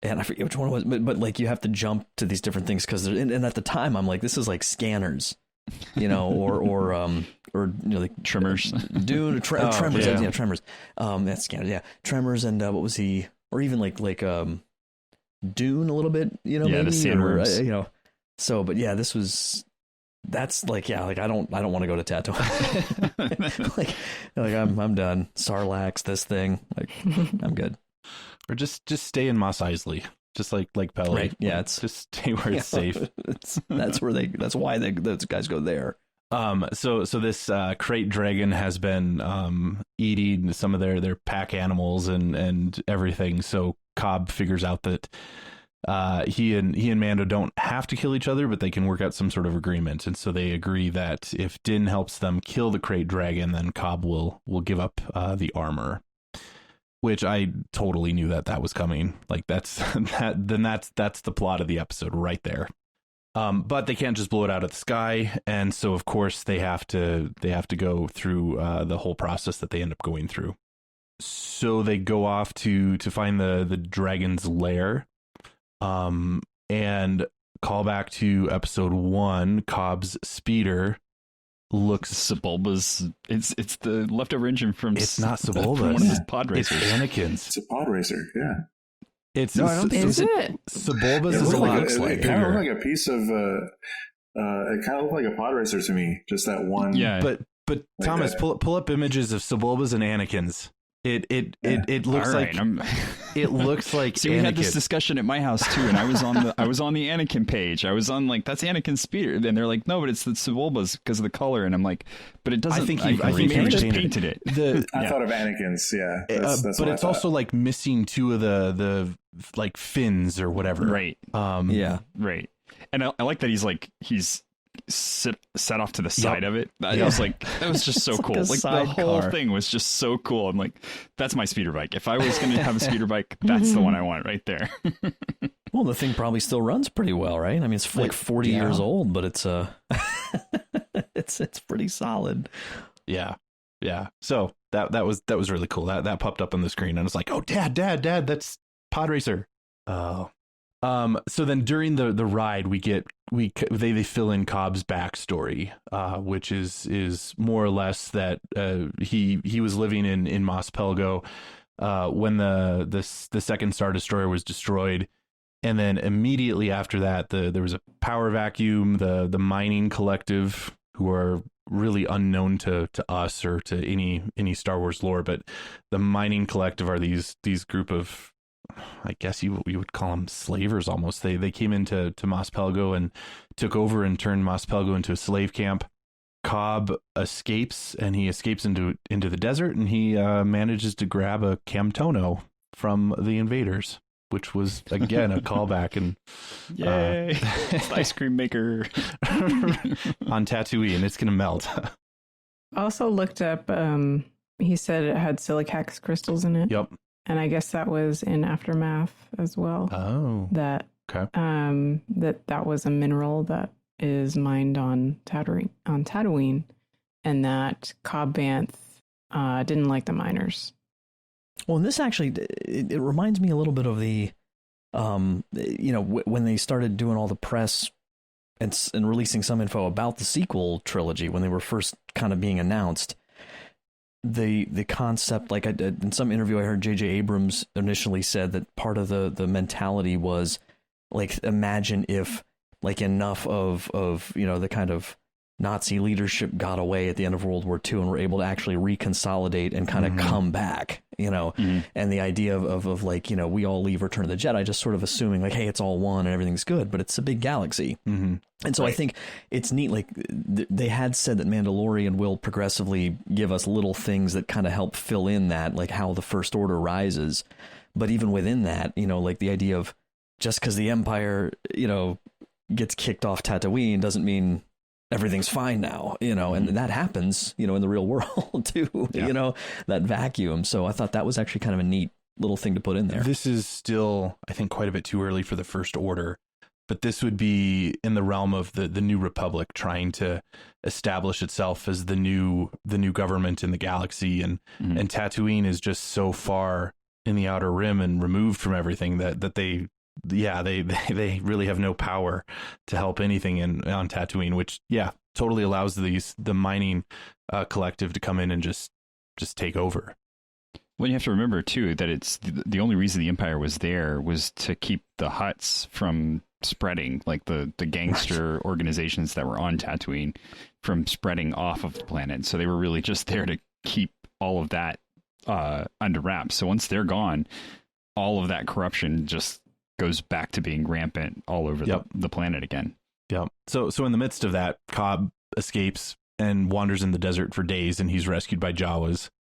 and I forget which one it was, but like you have to jump to these different things because and at the time I'm like, this is like Scanners, or like Tremors, Dune, Tremors, Tremors, that's Scanners, Tremors, and what was he, or even like Dune a little bit, maybe, the sandworms, So, but yeah, that's like, like I don't want to go to Tatooine. like I'm done. Sarlacc, this thing, like I'm good. Or just stay in Mos Eisley, just like Peli. Right. Yeah, it's just stay where it's safe. That's why those guys go there. So this Krayt Dragon has been eating some of their pack animals and everything. So Cobb figures out that he and Mando don't have to kill each other, but they can work out some sort of agreement. And so they agree that if Din helps them kill the Krayt Dragon, then Cobb will give up the armor. Which I totally knew that was coming. Like that's the plot of the episode right there. But they can't just blow it out of the sky, and so of course they have to go through the whole process that they end up going through. So they go off to find the dragon's lair. And call back to episode 1, Cobb's speeder looks Sebulba's. It's the leftover engine from. It's not Sebulba's. One of his pod racers. It's Anakin's. It's a pod racer. Yeah. It's no, I don't think it. Sebulba's is a lot bigger. It kind of looked like a piece of. It kind of looked like a pod racer to me. Just that one. Yeah. But like Thomas, that. pull up images of Sebulba's and Anakin's. It looks right, like it looks like. See, we had this discussion at my house too, and I was on the Anakin page. I was on like, that's Anakin's speeder, and they're like, no, but it's the Sebulba's because of the color, and I'm like, but it doesn't. I think you just painted it. I thought of Anakin's, yeah, that's but it's also like missing two of the like fins or whatever, right? Yeah, right. And I like that he's set off to the side of it. I was like, that was just so cool. Like the whole thing was just so cool. I'm like, that's my speeder bike. If I was going to have a speeder bike, that's the one I want right there. Well, the thing probably still runs pretty well, right? I mean, it's like 40 years old, but it's it's pretty solid. Yeah. So that was really cool. That popped up on the screen, and I was like, oh, Dad, that's Pod Racer. Oh. So then during the ride, they fill in Cobb's backstory, which is more or less that he was living in Mos Pelgo when the second Star Destroyer was destroyed, and then immediately after that, there was a power vacuum. The mining collective, who are really unknown to us or to any Star Wars lore, but the mining collective are these group of, I guess you would call them slavers almost. They came into Mos Pelgo and took over and turned Mos Pelgo into a slave camp. Cobb escapes, and he escapes into the desert, and he manages to grab a Camtono from the invaders, which was again a callback. And yay, ice cream maker on Tatooine, it's gonna melt. I also looked up. He said it had silicax crystals in it. Yep. And I guess that was in Aftermath as well. Oh. That okay. That was a mineral that is mined on Tatooine, and that Cobb Vanth didn't like the miners. Well, and this actually it reminds me a little bit of the, when they started doing all the press and releasing some info about the sequel trilogy when they were first kind of being announced. The concept, like in some interview I heard J.J. Abrams initially said that part of the mentality was like, imagine if like enough of the kind of Nazi leadership got away at the end of World War II and were able to actually reconsolidate and kind of come back, and the idea of like, we all leave Return of the Jedi just sort of assuming like, hey, it's all one and everything's good, but it's a big galaxy. Mm-hmm. And so I think it's neat. Like they had said that Mandalorian will progressively give us little things that kind of help fill in that, like how the First Order rises. But even within that, like the idea of just because the Empire, gets kicked off Tatooine doesn't mean everything's fine now, and that happens, in the real world too, that vacuum. So I thought that was actually kind of a neat little thing to put in there. This is still, I think, quite a bit too early for the First Order, but this would be in the realm of the New Republic trying to establish itself as the new government in the galaxy, and Tatooine is just so far in the Outer Rim and removed from everything that they really have no power to help anything on Tatooine, which totally allows the mining collective to come in and just take over. Well, you have to remember too that it's the only reason the Empire was there was to keep the Hutts from spreading, like the gangster organizations that were on Tatooine from spreading off of the planet. So they were really just there to keep all of that under wraps. So once they're gone, all of that corruption just goes back to being rampant all over the planet again. Yep. So in the midst of that, Cobb escapes and wanders in the desert for days, and he's rescued by Jawas,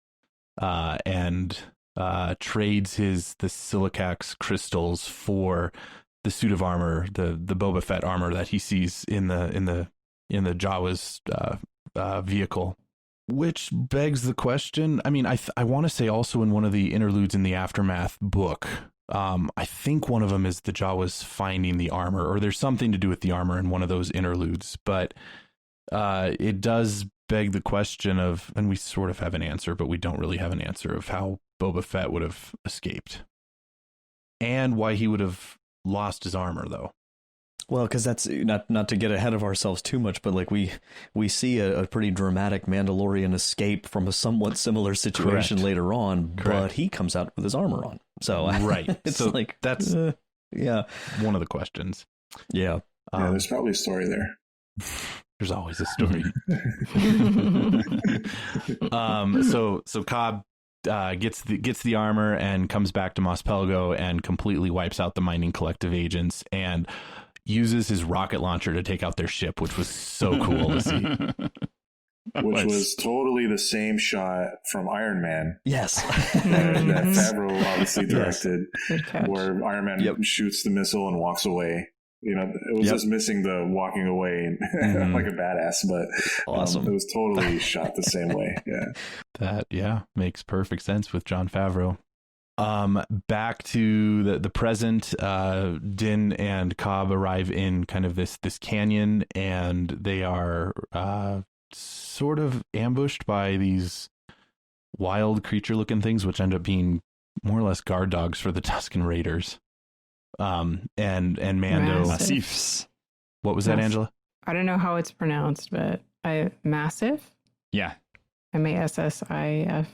and trades the silicax crystals for the suit of armor, the Boba Fett armor that he sees in the Jawa's vehicle. Which begs the question. I mean, I want to say also in one of the interludes in the Aftermath book, I think one of them is the Jawas finding the armor, or there's something to do with the armor in one of those interludes. But it does beg the question of, and we sort of have an answer, but we don't really have an answer of how Boba Fett would have escaped and why he would have lost his armor, though. Well, because that's not to get ahead of ourselves too much, but like we see a pretty dramatic Mandalorian escape from a somewhat similar situation later on, but he comes out with his armor on. So it's so like that's one of the questions. Yeah, there's probably a story there. There's always a story. So Cobb gets the armor and comes back to Mos Pelgo and completely wipes out the mining collective agents and uses his rocket launcher to take out their ship, which was so cool to see. Which was totally the same shot from Iron Man. Yes. that Favreau obviously directed, Yes. where Iron Man shoots the missile and walks away. You know, it was just missing the walking away like a badass, but awesome. It was totally shot the same way. Yeah. That makes perfect sense with Jon Favreau. Back to the present, Din and Cobb arrive in kind of this canyon, and they are sort of ambushed by these wild creature looking things, which end up being more or less guard dogs for the Tusken Raiders. And Mando. Massifs. What was that, Angela? I don't know how it's pronounced, but Massive? Yeah. Massif. Yep.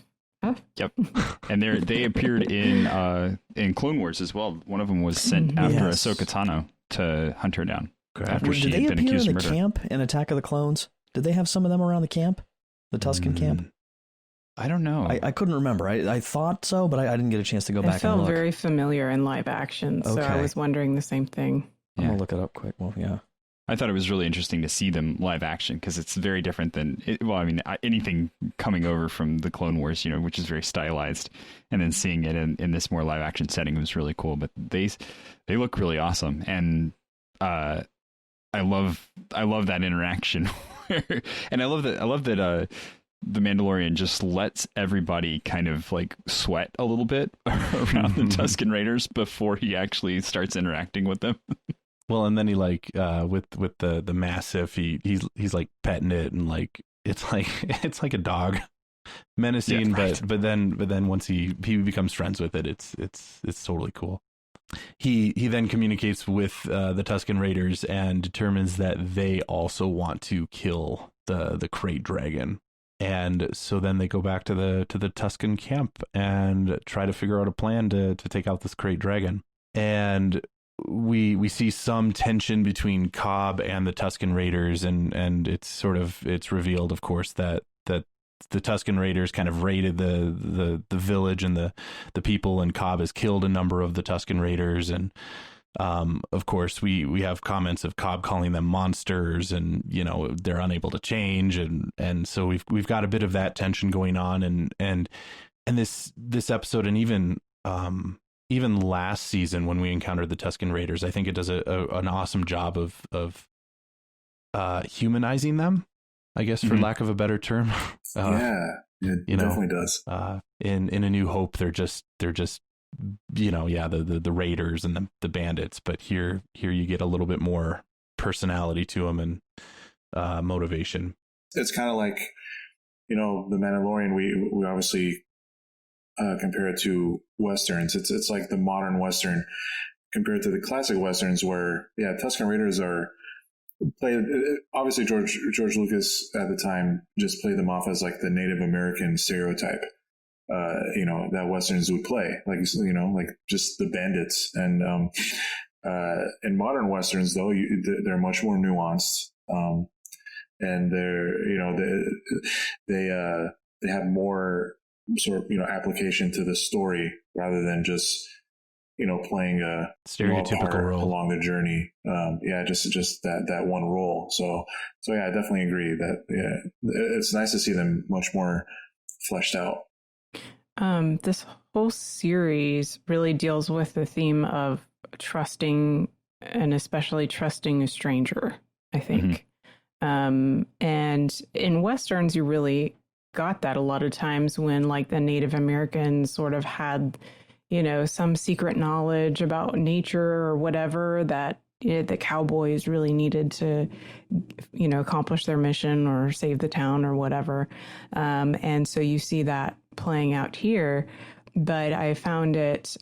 And they appeared in Clone Wars as well. One of them was sent after Ahsoka Tano to hunt her down. After she Did they had been appear accused in of the murder. camp in Attack of the Clones? Did they have some of them around the camp? The Tusken camp? I don't know. I couldn't remember. I thought so, but I didn't get a chance to go back and look. It felt very familiar in live action, so I was wondering the same thing. I'm going to look it up quick. Well, yeah. I thought it was really interesting to see them live action because it's very different than, anything coming over from the Clone Wars, which is very stylized, and then seeing it in this more live action setting was really cool. But they look really awesome, and I love that interaction, and I love that the Mandalorian just lets everybody kind of like sweat a little bit around the Tusken Raiders before he actually starts interacting with them. Well, and then he with the Massive, he's like petting it, and like it's like a dog, menacing, but then once he becomes friends with it, it's totally cool. He then communicates with the Tusken Raiders and determines that they also want to kill the Krayt Dragon, and so then they go back to the Tusken camp and try to figure out a plan to take out this Krayt Dragon. And we see some tension between Cobb and the Tusken Raiders, and it's revealed, of course, that the Tusken Raiders kind of raided the village and the people, and Cobb has killed a number of the Tusken Raiders. And of course we have comments of Cobb calling them monsters, and they're unable to change, and so we've got a bit of that tension going on, and this episode, and even last season when we encountered the Tusken Raiders, I think it does an awesome job of humanizing them, I guess, for lack of a better term. It definitely does. In A New Hope, they're just the raiders and the bandits, but here you get a little bit more personality to them and motivation. It's kind of like, the Mandalorian. We obviously compare it to Westerns. It's like the modern Western compared to the classic Westerns, where Tusken Raiders are played. Obviously, George Lucas at the time just played them off as like the Native American stereotype. That Westerns would play, like just the bandits. And in modern Westerns, though, they're much more nuanced, and they have more sort of application to the story rather than just playing a stereotypical role along the journey. Just that one role. So I definitely agree that it's nice to see them much more fleshed out. This whole series really deals with the theme of trusting, and especially trusting a stranger, I think. And in Westerns, you really got that a lot of times when like the Native Americans sort of had, some secret knowledge about nature or whatever that the cowboys really needed to, accomplish their mission or save the town or whatever. And so you see that playing out here, but I found it,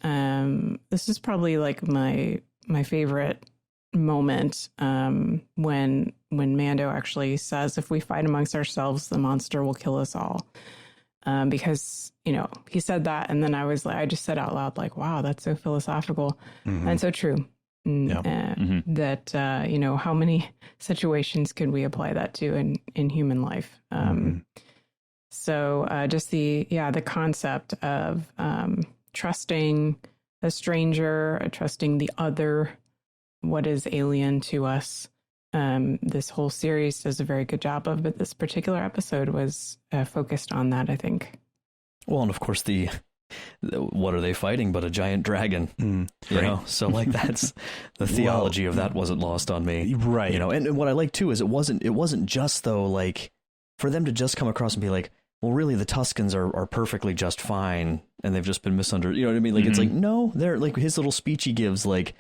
this is probably like my favorite moment, when Mando actually says, if we fight amongst ourselves, the monster will kill us all. Because, he said that, and then I just said out loud, like, wow, that's so philosophical and so true. That, how many situations could we apply that to in human life? So just the concept of trusting a stranger, trusting the other, what is alien to us. This whole series does a very good job of, but this particular episode was focused on that, I think. Well, and of course what are they fighting but a giant dragon? You know, so like that's the theology of that wasn't lost on me, right? You know, and what I like too is it wasn't just though like for them to just come across and be like, well, really the Tuskens are perfectly just fine and they've just been misunderstood. You know what I mean? Like it's like no, they're like his little speech he gives like.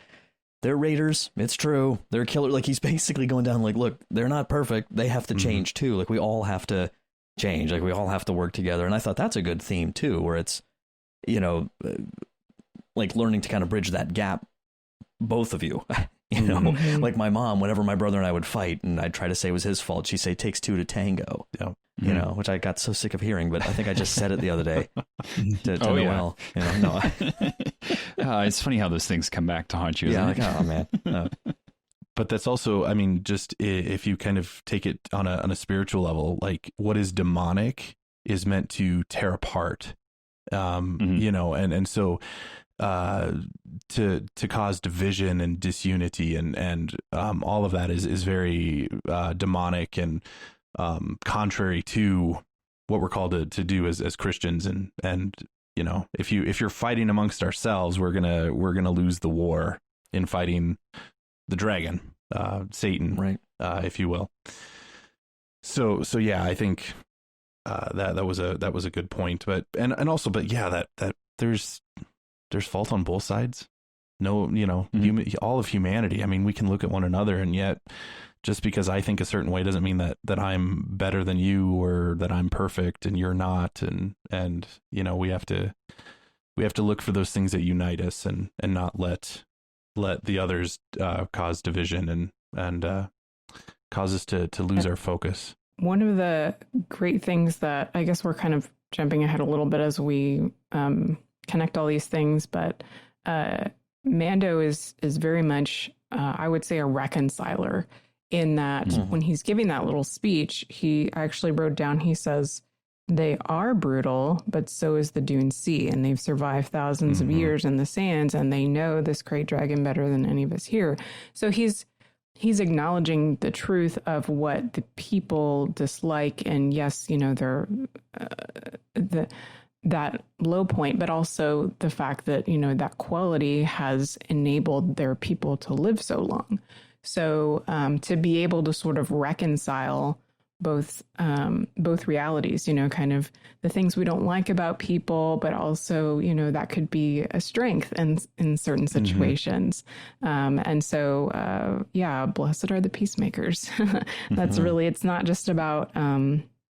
They're raiders. It's true. They're killer. Like he's basically going down like, look, they're not perfect. They have to change too. Like we all have to change. Like we all have to work together. And I thought that's a good theme too, where it's, you know, like learning to kind of bridge that gap, both of you, you know, like my mom, whenever my brother and I would fight and I'd try to say it was his fault, she'd say it takes two to tango. Yeah. You know, which I got so sick of hearing, but I think I just said it the other day to Noelle. You know, no. It's funny how those things come back to haunt you. Yeah, Like, oh man. No. But that's also, I mean, just if you kind of take it on a spiritual level, like what is demonic is meant to tear apart, you know, and so to cause division and disunity and all of that is very demonic and contrary to what we're called to do as Christians. And, you know, if you're fighting amongst ourselves, we're going to lose the war in fighting the dragon, Satan, right. If you will. So yeah, I think, that was a good point, but yeah, that there's fault on both sides. No, you know, all of humanity. I mean, we can look at one another, and yet just because I think a certain way doesn't mean that I'm better than you or that I'm perfect and you're not. And, you know, we have to look for those things that unite us and not let the others, cause division and cause us to lose our focus. One of the great things that I guess we're kind of jumping ahead a little bit as we, connect all these things, but, Mando is very much, I would say, a reconciler in that when he's giving that little speech, he actually wrote down, he says, they are brutal, but so is the Dune Sea, and they've survived thousands of years in the sands, and they know this great dragon better than any of us here. So he's acknowledging the truth of what the people dislike, and yes, you know, they're that low point, but also the fact that, you know, that quality has enabled their people to live so long. So to be able to sort of reconcile both realities, you know, kind of the things we don't like about people, but also, you know, that could be a strength in certain situations. And so, yeah, blessed are the peacemakers. That's really, it's not just about,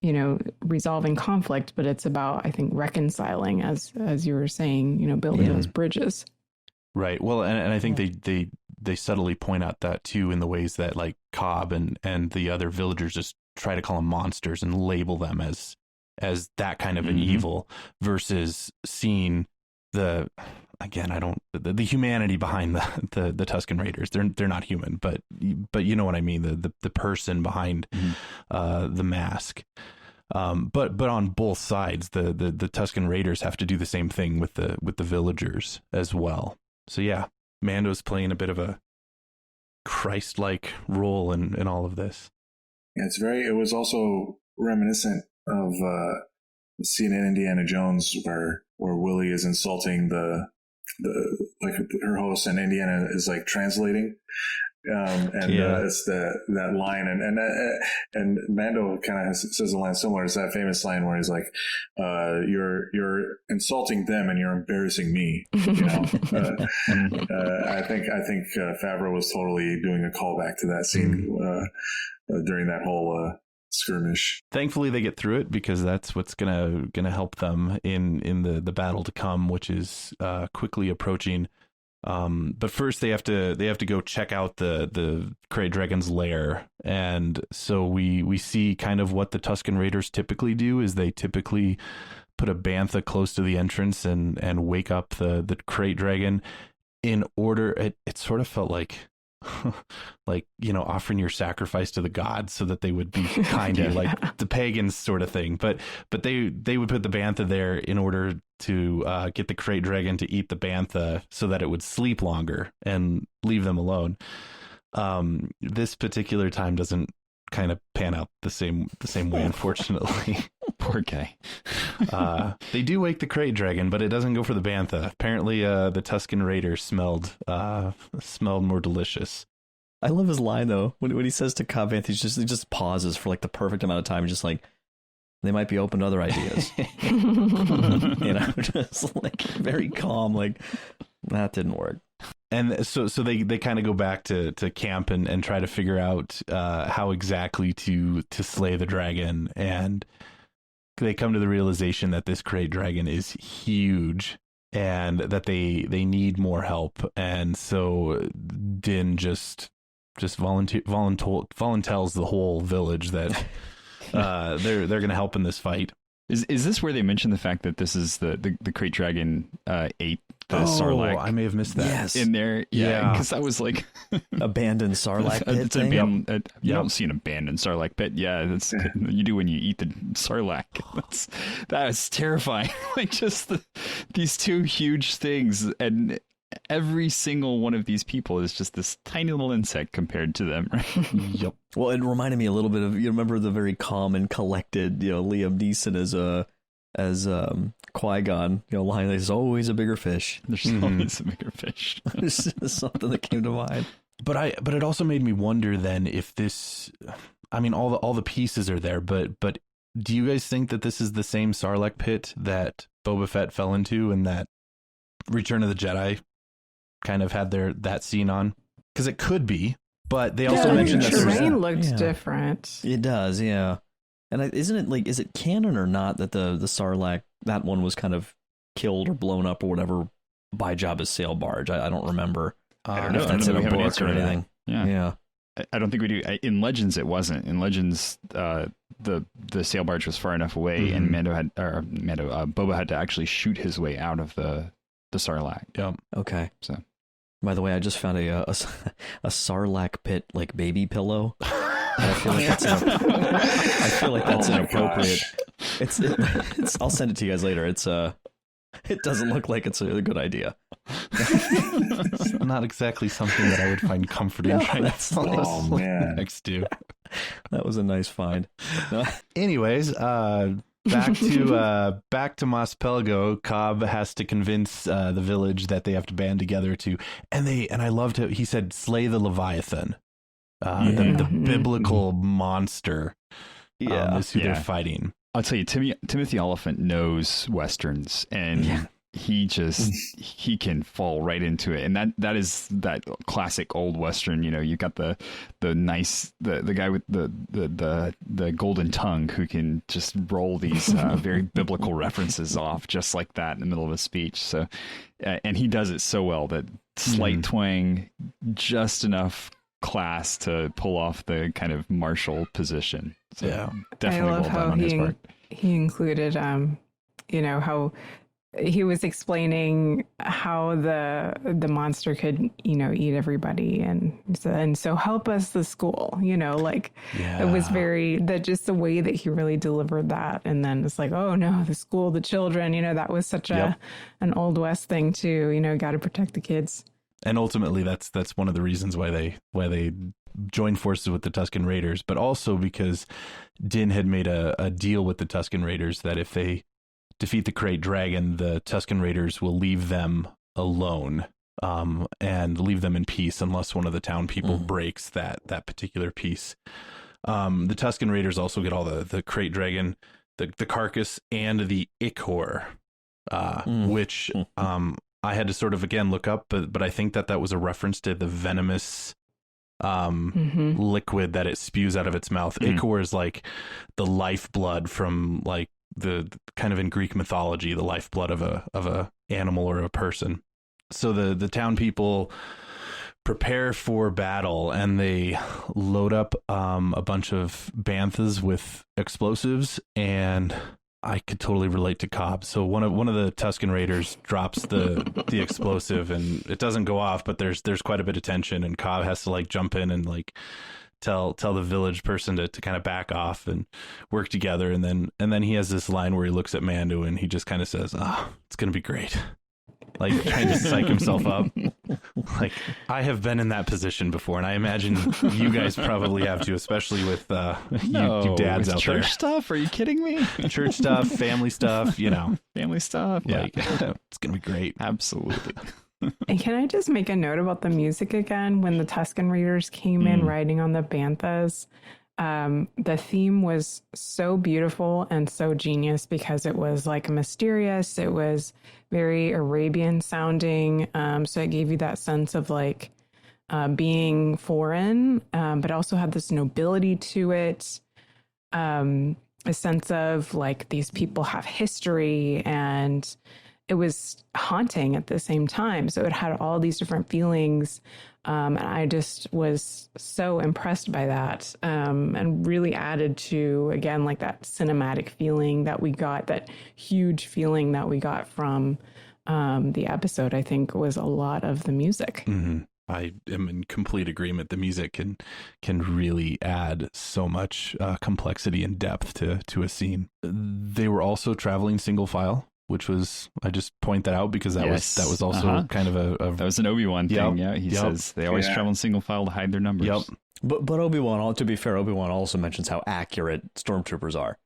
you know, resolving conflict, but it's about, I think, reconciling, as you were saying, you know, building those bridges. Right. Well, and I think they subtly point out that too, in the ways that like Cobb and the other villagers just try to call them monsters and label them as that kind of an evil, versus seeing the humanity behind the Tusken Raiders. They're not human, but you know what I mean, the person behind the mask. But on both sides, the Tusken Raiders have to do the same thing with the villagers as well. So yeah, Mando's playing a bit of a Christ-like role in all of this. Yeah, it was also reminiscent of the scene in Indiana Jones where Willie is insulting the her host, and Indiana is like translating. It's that line, and Mando kind of says a line similar. It's that famous line where he's like, "You're insulting them, and you're embarrassing me." You know, I think Favreau was totally doing a callback to that scene during that whole skirmish. Thankfully, they get through it, because that's what's gonna help them in the battle to come, which is quickly approaching. But first they have to go check out the Krayt Dragon's lair, and so we see kind of what the Tusken Raiders typically do is they typically put a bantha close to the entrance and wake up the Krayt Dragon in order. It sort of felt like like, offering your sacrifice to the gods so that they would be kind to you, like the pagans sort of thing. But they would put the bantha there in order to get the krayt dragon to eat the bantha so that it would sleep longer and leave them alone. This particular time doesn't kind of pan out the same way, unfortunately. Poor guy. They do wake the krayt dragon, but it doesn't go for the bantha. Apparently, the Tusken Raiders smelled more delicious. I love his line though when he says to Cobb Vanth, he just pauses for like the perfect amount of time, and just like, they might be open to other ideas. Just like very calm, like that didn't work. And so they kind of go back to camp and try to figure out how exactly to slay the dragon, and they come to the realization that this krayt dragon is huge and that they need more help. And so Din just volunteers the whole village that they're going to help in this fight. Is this where they mention the fact that this is the krayt dragon ate the Sarlacc? I may have missed that. Yes. In there, yeah, because that was like abandoned Sarlacc pit thing. You don't see an abandoned Sarlacc pit. Yeah, that's you do when you eat the Sarlacc. That is terrifying. Like just these two huge things, and every single one of these people is just this tiny little insect compared to them, right? Yep. Well, it reminded me a little bit of, you remember the very calm and collected, Liam Neeson as Qui-Gon, line, there's always a bigger fish. There's always a bigger fish. There's something that came to mind. But it also made me wonder then if this, I mean, all the pieces are there, but do you guys think that this is the same Sarlacc pit that Boba Fett fell into and that Return of the Jedi kind of had that scene on? Because it could be, but they also mentioned the that terrain looked different. It does, yeah. And isn't it like, is it canon or not that the Sarlacc, that one was kind of killed or blown up or whatever by Jabba's sail barge? I don't remember. I don't know if that's in a book or anything. Yeah. I don't think we do. In Legends, it wasn't. In Legends, the sail barge was far enough away, and Boba had to actually shoot his way out of the Sarlacc. Yeah. Okay. So, by the way, I just found a Sarlacc pit like baby pillow. I feel like that's inappropriate. It's I'll send it to you guys later. It doesn't look like it's a good idea. It's not exactly something that I would find comforting. Oh man, next to. That was a nice find. Anyways, back to Mos Pelgo. Cobb has to convince the village that they have to band together and I loved it. He said, "Slay the Leviathan." The biblical monster is who they're fighting. I'll tell you, Timothy Oliphant knows Westerns, and he can fall right into it. And that is that classic old Western. You got the nice the guy with the golden tongue who can just roll these very biblical references off just like that in the middle of a speech. So, and he does it so well, that slight twang, just enough class to pull off the kind of Marshal position. So definitely well done on his part. He included, how he was explaining how the monster could, eat everybody, and so help us, the school. It was just the way that he really delivered that, and then it's like, oh no, the school, the children. That was such an Old West thing too. Got to protect the kids. And ultimately, that's one of the reasons why they joined forces with the Tusken Raiders, but also because Din had made a deal with the Tusken Raiders that if they defeat the krayt dragon, the Tusken Raiders will leave them alone and leave them in peace unless one of the town people breaks that particular peace. The Tusken Raiders also get all the krayt dragon, the carcass, and the ichor, which I had to sort of again look up, but I think that was a reference to the venomous liquid that it spews out of its mouth. Ichor is like the lifeblood from like the kind of in Greek mythology, the lifeblood of a animal or a person. So the town people prepare for battle, and they load up a bunch of banthas with explosives, and I could totally relate to Cobb. So one of the Tusken Raiders drops the explosive, and it doesn't go off, but there's quite a bit of tension, and Cobb has to like jump in and like tell the village person to kind of back off and work together, and then he has this line where he looks at Mando and he just kind of says, it's gonna be great, like trying to psych himself up. Like, I have been in that position before, and I imagine you guys probably have too, especially with you dads out there. Church stuff? Are you kidding me? Church stuff, family stuff, family stuff. Yeah, like, it's gonna be great. Absolutely. And can I just make a note about the music again? When the Tusken Raiders came in riding on the Banthas, the theme was so beautiful and so genius because it was like mysterious. It was very Arabian sounding. So it gave you that sense of like being foreign, but also had this nobility to it. A sense of like these people have history, and it was haunting at the same time. So it had all these different feelings. And I just was so impressed by that, and really added to, again, like that cinematic feeling that we got, that huge feeling that we got from the episode, I think was a lot of the music. Mm-hmm. I am in complete agreement. The music can really add so much complexity and depth to a scene. They were also traveling single file, which was, I just point that out because that was also kind of a that was an Obi-Wan thing. Yeah, he says they always travel in single file to hide their numbers. Yep. But Obi-Wan, to be fair, Obi-Wan also mentions how accurate stormtroopers are.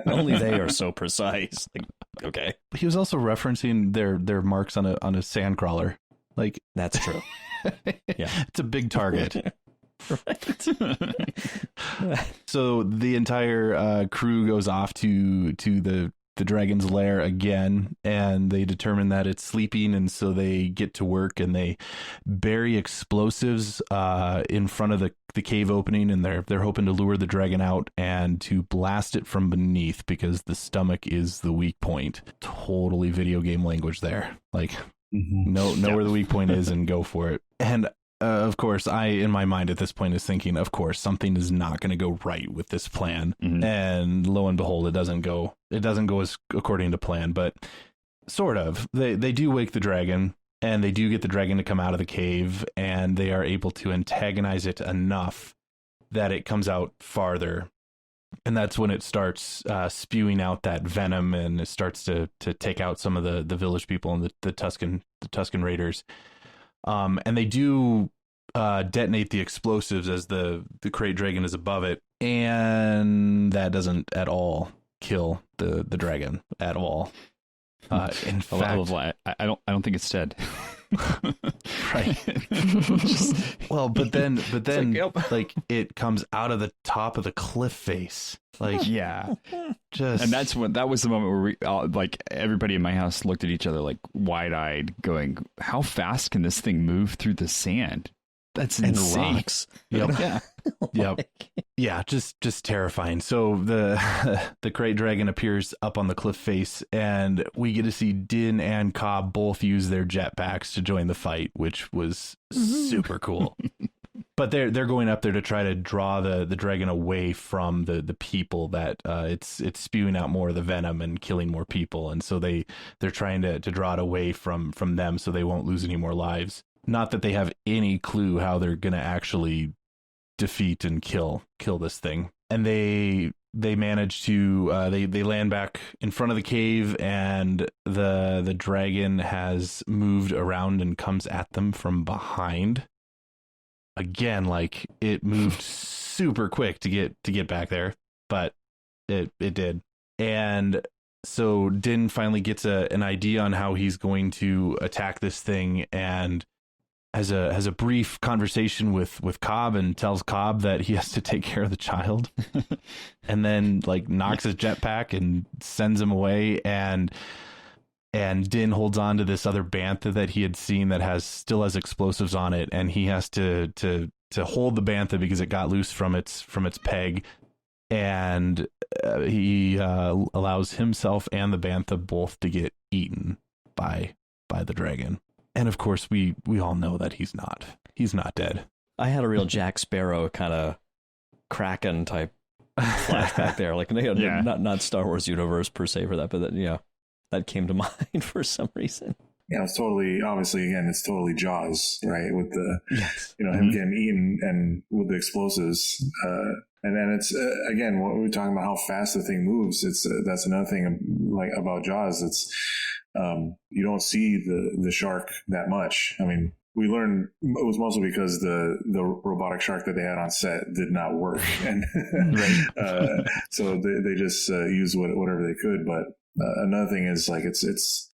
Only they are so precise. Like, okay. He was also referencing their marks on a sandcrawler. Like, that's true. Yeah, it's a big target. Right. So the entire crew goes off to the dragon's lair again, and they determine that it's sleeping, and so they get to work and they bury explosives in front of the cave opening, and they're hoping to lure the dragon out and to blast it from beneath because the stomach is the weak point. Totally video game language there. Like, know where the weak point is and go for it. And of course, I, in my mind at this point, is thinking, of course, something is not going to go right with this plan. Mm-hmm. And lo and behold, it doesn't go as according to plan, but sort of. They do wake the dragon, and they do get the dragon to come out of the cave, and they are able to antagonize it enough that it comes out farther. And that's when it starts spewing out that venom, and it starts to take out some of the village people and the Tusken Raiders. And they do detonate the explosives as the crate dragon is above it, and that doesn't at all kill the dragon at all. In fact, I don't think it's dead. Right. But then like it comes out of the top of the cliff face. Like, yeah, and that was the moment where we like everybody in my house looked at each other like wide-eyed, going, "How fast can this thing move through the sand? That's insane." Rocks. Yep. Yeah. Yep. Yeah. Just terrifying. So the crate dragon appears up on the cliff face, and we get to see Din and Cobb both use their jetpacks to join the fight, which was super cool. But they're going up there to try to draw the dragon away from the people that it's spewing out more of the venom and killing more people, and so they're trying to draw it away from them so they won't lose any more lives. Not that they have any clue how they're going to actually defeat and kill this thing. And they manage to they land back in front of the cave, and the dragon has moved around and comes at them from behind. Again, like, it moved super quick to get back there, but it did. And so Din finally gets an idea on how he's going to attack this thing, and has a brief conversation with Cobb, and tells Cobb that he has to take care of the child, and then like knocks his jetpack and sends him away. And Din holds on to this other bantha that he had seen that still has explosives on it, and he has to hold the bantha because it got loose from its peg, and he allows himself and the bantha both to get eaten by the dragon. And of course, we all know that he's not dead. I had a real Jack Sparrow kind of Kraken type flashback there. Like, not Star Wars universe per se for that, but that came to mind for some reason. Yeah, it's totally, obviously, again, it's totally Jaws, right? With the, him getting eaten and with the explosives. And then it's, again, what we were talking about, how fast the thing moves. That's another thing like about Jaws. It's, you don't see the shark that much. I mean, we learned it was mostly because the robotic shark that they had on set did not work. And so they just used whatever they could. But another thing is like it's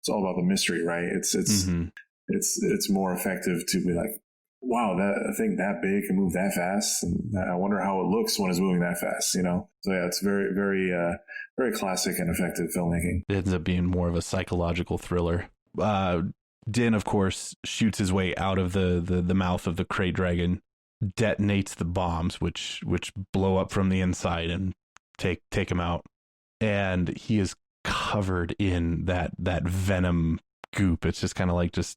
all about the mystery, right? It's more effective to be like, wow, that thing that big can move that fast, and I wonder how it looks when it's moving that fast. So yeah, it's very very very classic and effective filmmaking. It ends up being more of a psychological thriller. Din, of course, shoots his way out of the mouth of the Krayt Dragon, detonates the bombs, which blow up from the inside and take him out, and he is covered in that venom goop. It's just kind of like just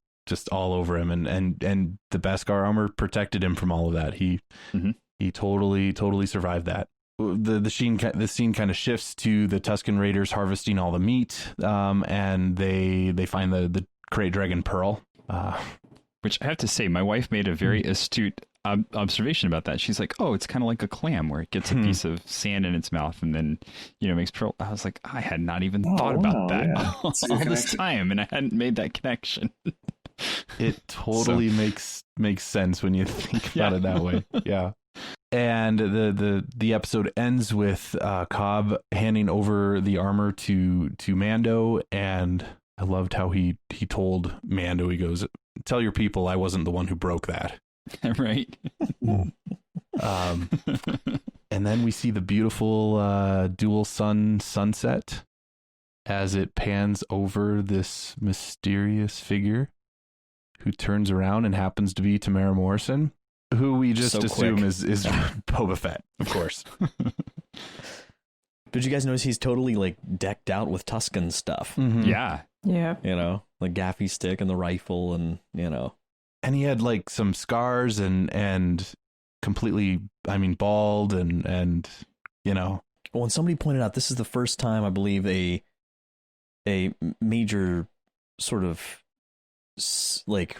all over him, and the Beskar armor protected him from all of that. He totally survived that. The scene kind of shifts to the Tusken Raiders harvesting all the meat, and they find the Krayt Dragon pearl, which I have to say, my wife made a very astute observation about that. She's like, oh, it's kind of like a clam where it gets a piece of sand in its mouth and then makes pearl. I was like, I had not even thought about that all this time, and I hadn't made that connection. It totally makes sense when you think about it that way. Yeah. And the episode ends with Cobb handing over the armor to Mando, and I loved how he told Mando, he goes, "Tell your people I wasn't the one who broke that." Right. And then we see the beautiful dual sun sunset as it pans over this mysterious figure who turns around and happens to be Tamara Morrison, who we just assume is Boba Fett, of course. Did you guys notice he's totally like decked out with Tusken stuff? Mm-hmm. Yeah. The gaffy stick and the rifle, and and he had like some scars and completely, bald and Well, and somebody pointed out this is the first time, I believe, a major sort of like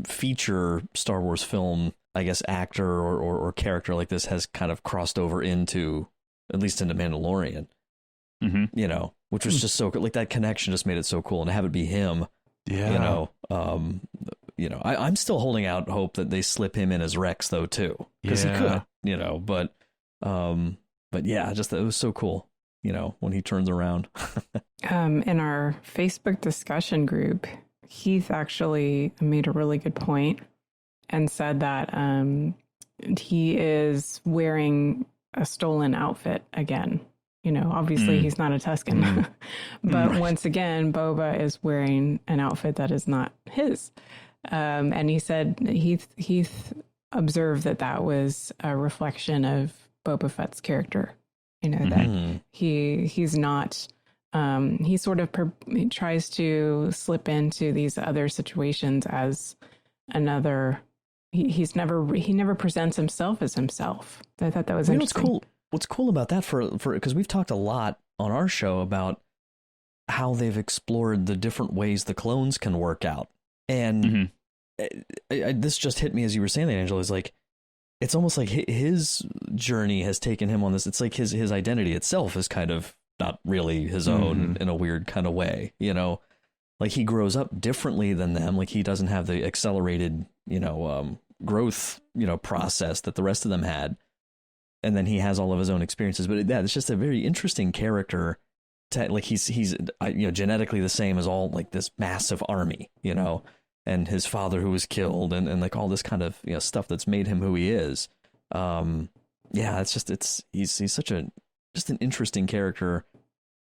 feature Star Wars film, I guess, actor or character like this has kind of crossed over into, at least into Mandalorian. Mm-hmm. Which was just so like that connection just made it so cool, and to have it be him. Yeah. I'm still holding out hope that they slip him in as Rex though too, because he could, but yeah, just it was so cool, when he turns around. In our Facebook discussion group, Heath actually made a really good point and said that he is wearing a stolen outfit again. Obviously he's not a Tusken, but once again, Boba is wearing an outfit that is not his. And he said Heath observed that was a reflection of Boba Fett's character. That he's not. He sort of he tries to slip into these other situations as another. He never presents himself as himself. I thought that was interesting. What's cool about that for because we've talked a lot on our show about how they've explored the different ways the clones can work out, and this just hit me as you were saying that, Angela. Is like it's almost like his journey has taken him on this. It's like his identity itself is kind of not really his own in a weird kind of way, like he grows up differently than them. Like he doesn't have the accelerated, growth, process that the rest of them had. And then he has all of his own experiences, but it's just a very interesting character. Like he's genetically the same as all like this massive army, and his father who was killed, and like all this kind of stuff that's made him who he is. He's such an interesting character.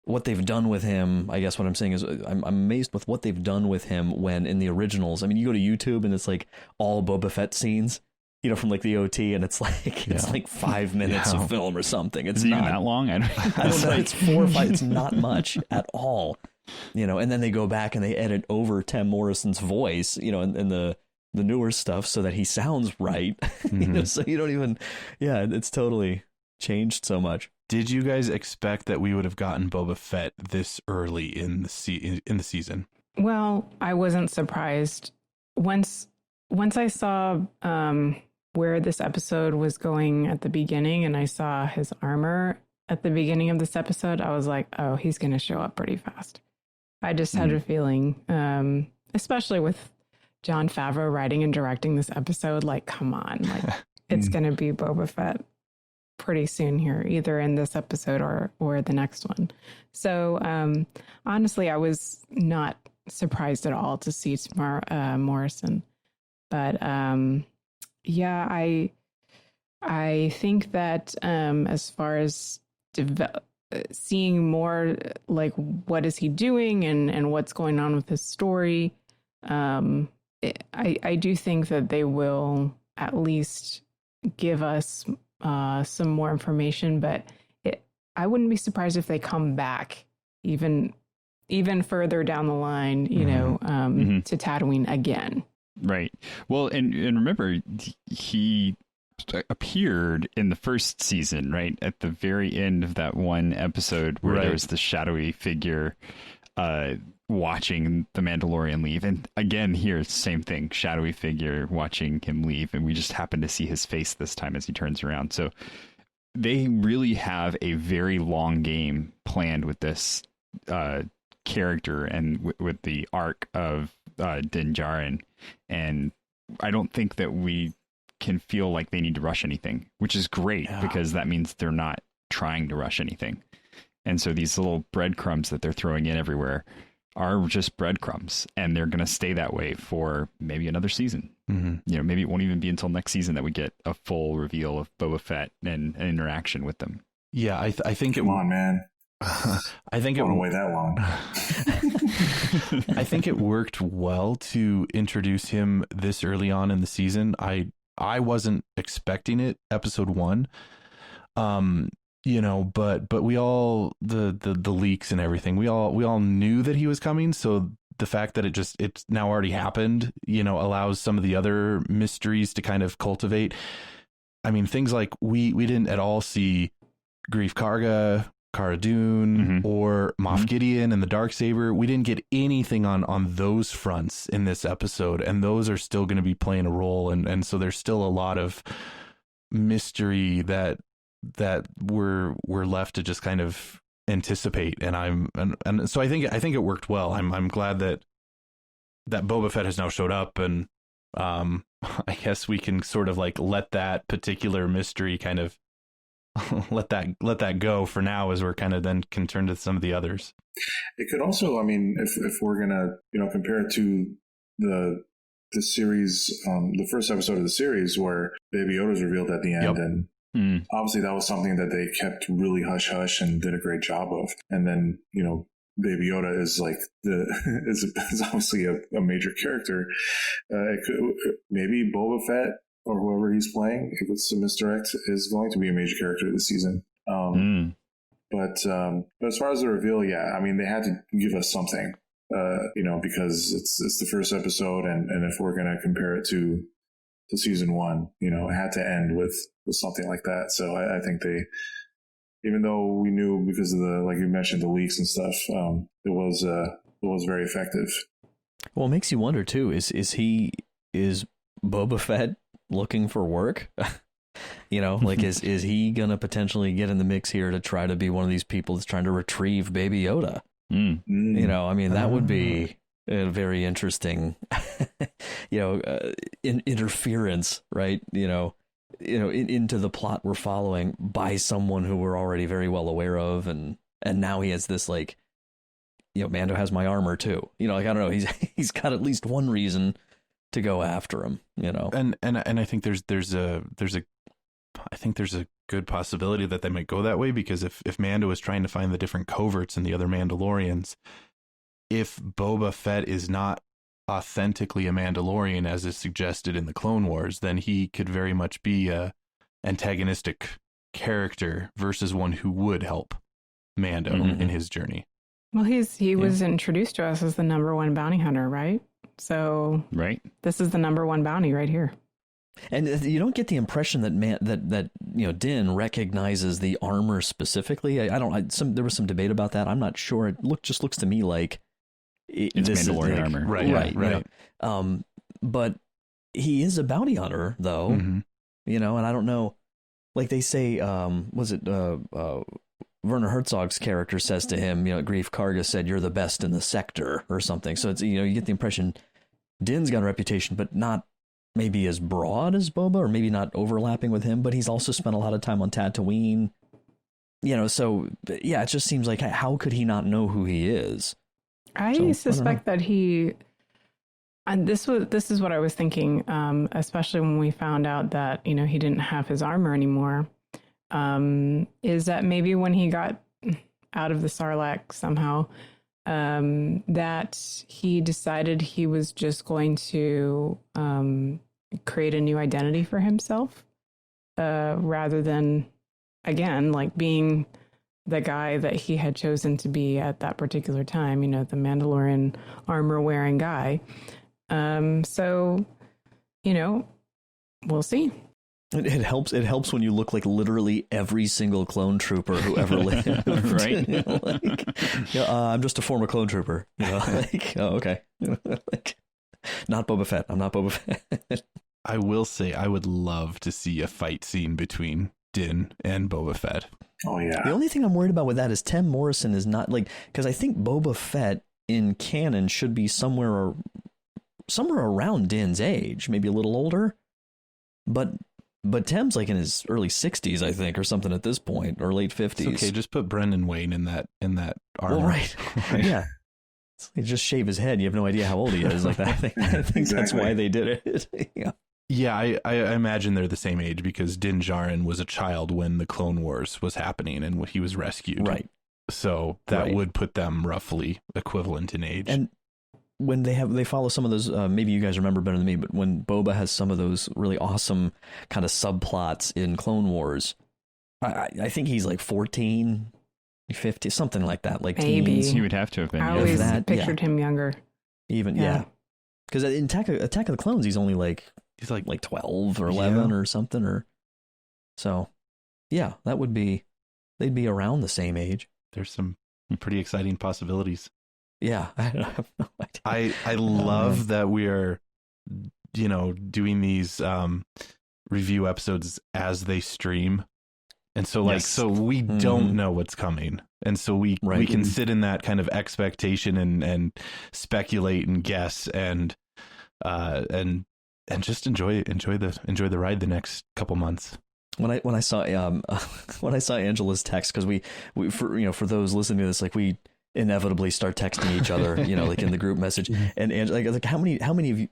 What they've done with him, I guess what I'm saying is I'm amazed with what they've done with him when in the originals. You go to YouTube and it's like all Boba Fett scenes. From like the OT, and it's like 5 minutes of film or something. It's not even that long. I don't know. It's 4 or 5. It's not much at all. And then they go back and they edit over Tim Morrison's voice, in the newer stuff so that he sounds right. So you don't even. Yeah, it's totally changed so much. Did you guys expect that we would have gotten Boba Fett this early in the season? Well, I wasn't surprised. Once I saw where this episode was going at the beginning, and I saw his armor at the beginning of this episode, I was like, oh, he's going to show up pretty fast. I just had a feeling, especially with Jon Favreau writing and directing this episode, like, come on, like it's going to be Boba Fett pretty soon here, either in this episode or the next one. So honestly, I was not surprised at all to see Morrison. But yeah, I think that as far as seeing more like what is he doing and what's going on with his story, I do think that they will at least give us some more information, but I wouldn't be surprised if they come back even further down the line, to Tatooine again. Right. Well, and remember, he appeared in the first season, right? At the very end of that one episode where there was the shadowy figure watching the Mandalorian leave. And again, here, it's the same thing, shadowy figure watching him leave. And we just happen to see his face this time as he turns around. So they really have a very long game planned with this character and with the arc of Din Djarin. And I don't think that we can feel like they need to rush anything, which is great because that means they're not trying to rush anything. And so these little breadcrumbs that they're throwing in everywhere are just breadcrumbs, and they're going to stay that way for maybe another season. Maybe it won't even be until next season that we get a full reveal of Boba Fett and an interaction with them. Yeah, I think Come on, man. I think it won't wait that long. I think it worked well to introduce him this early on in the season. I wasn't expecting it, episode 1. But we all the leaks and everything, we all knew that he was coming. So the fact that it's now already happened, allows some of the other mysteries to kind of cultivate. I mean, things like we didn't at all see Greef Karga, Cara Dune, or Moff Gideon and the Darksaber. We didn't get anything on those fronts in this episode, and those are still going to be playing a role. And so there's still a lot of mystery that we're left to just kind of anticipate. And so I think it worked well. I'm glad that Boba Fett has now showed up, and I guess we can sort of like let that particular mystery kind of let that go for now, as we're kind of then can turn to some of the others. It could also, I mean, if we're gonna compare it to the series, the first episode of the series where Baby Yoda is revealed at the end, and obviously that was something that they kept really hush hush and did a great job of. And then Baby Yoda is like is obviously a major character. It could, maybe Boba Fett or whoever he's playing, if it's a misdirect, is going to be a major character this season. But as far as the reveal, yeah, I mean, they had to give us something, because it's the first episode, and if we're going to compare it to season 1, it had to end with something like that. So I think they, even though we knew because of like you mentioned, the leaks and stuff, it was very effective. Well, it makes you wonder too, is Boba Fett looking for work? Like is he gonna potentially get in the mix here to try to be one of these people that's trying to retrieve Baby Yoda? I mean, that would be a very interesting interference, right? Into the plot we're following by someone who we're already very well aware of, and now he has this like, Mando has my armor too. I don't know, he's got at least one reason to go after him, and I think there's a good possibility that they might go that way, because if Mando is trying to find the different coverts in the other Mandalorians, if Boba Fett is not authentically a Mandalorian as is suggested in the Clone Wars, then he could very much be a antagonistic character versus one who would help Mando in his journey. Well, he was introduced to us as the #1 bounty hunter, right? So right, this is the #1 bounty right here. And you don't get the impression that Din recognizes the armor specifically. There was some debate about that. I'm not sure. It just looks to me like it's Mandalorian armor. Right. But he is a bounty hunter, though. Mm-hmm. And I don't know. Like they say, was it Werner Herzog's character says to him, Grief Karga said, "You're the best in the sector," or something. So it's you get the impression Din's got a reputation, but not maybe as broad as Boba, or maybe not overlapping with him, but he's also spent a lot of time on Tatooine. So yeah, it just seems like, how could he not know who he is? I suspect that he, and this is what I was thinking, especially when we found out that, he didn't have his armor anymore, is that maybe when he got out of the Sarlacc somehow, that he decided he was just going to create a new identity for himself, rather than, again, like being the guy that he had chosen to be at that particular time, the Mandalorian armor-wearing guy. So, we'll see. It helps when you look like literally every single clone trooper who ever lived. Right? I'm just a former clone trooper. Okay. Not Boba Fett. I'm not Boba Fett. I will say I would love to see a fight scene between Din and Boba Fett. Oh, yeah. The only thing I'm worried about with that is Tem Morrison is not because I think Boba Fett in canon should be somewhere around Din's age, maybe a little older. But Tem's in his early 60s, I think, or something at this point, or late 50s. It's okay, just put Brendan Wayne in that armor. Well, right. Yeah. They just shave his head. You have no idea how old he is. I think exactly. That's why they did it. Yeah. Yeah, I imagine they're the same age because Din Djarin was a child when the Clone Wars was happening and he was rescued. Right. So that would put them roughly equivalent in age. And when they follow some of those, maybe you guys remember better than me, but when Boba has some of those really awesome kind of subplots in Clone Wars, I think he's 14, 50, something like that. Maybe. Teens. He would have to have been. I always pictured him younger. Even, yeah. Because in Attack of the Clones, he's only he's 12 or 11 or something. So, yeah, they'd be around the same age. There's some pretty exciting possibilities. Yeah, I have no idea. I love that we are, doing these review episodes as they stream. And so so we don't know what's coming. And so we can sit in that kind of expectation and speculate and guess and just enjoy the ride the next couple months. When I saw Angela's text, because we for those listening to this, we inevitably start texting each other, in the group message. And Angela, how many of you,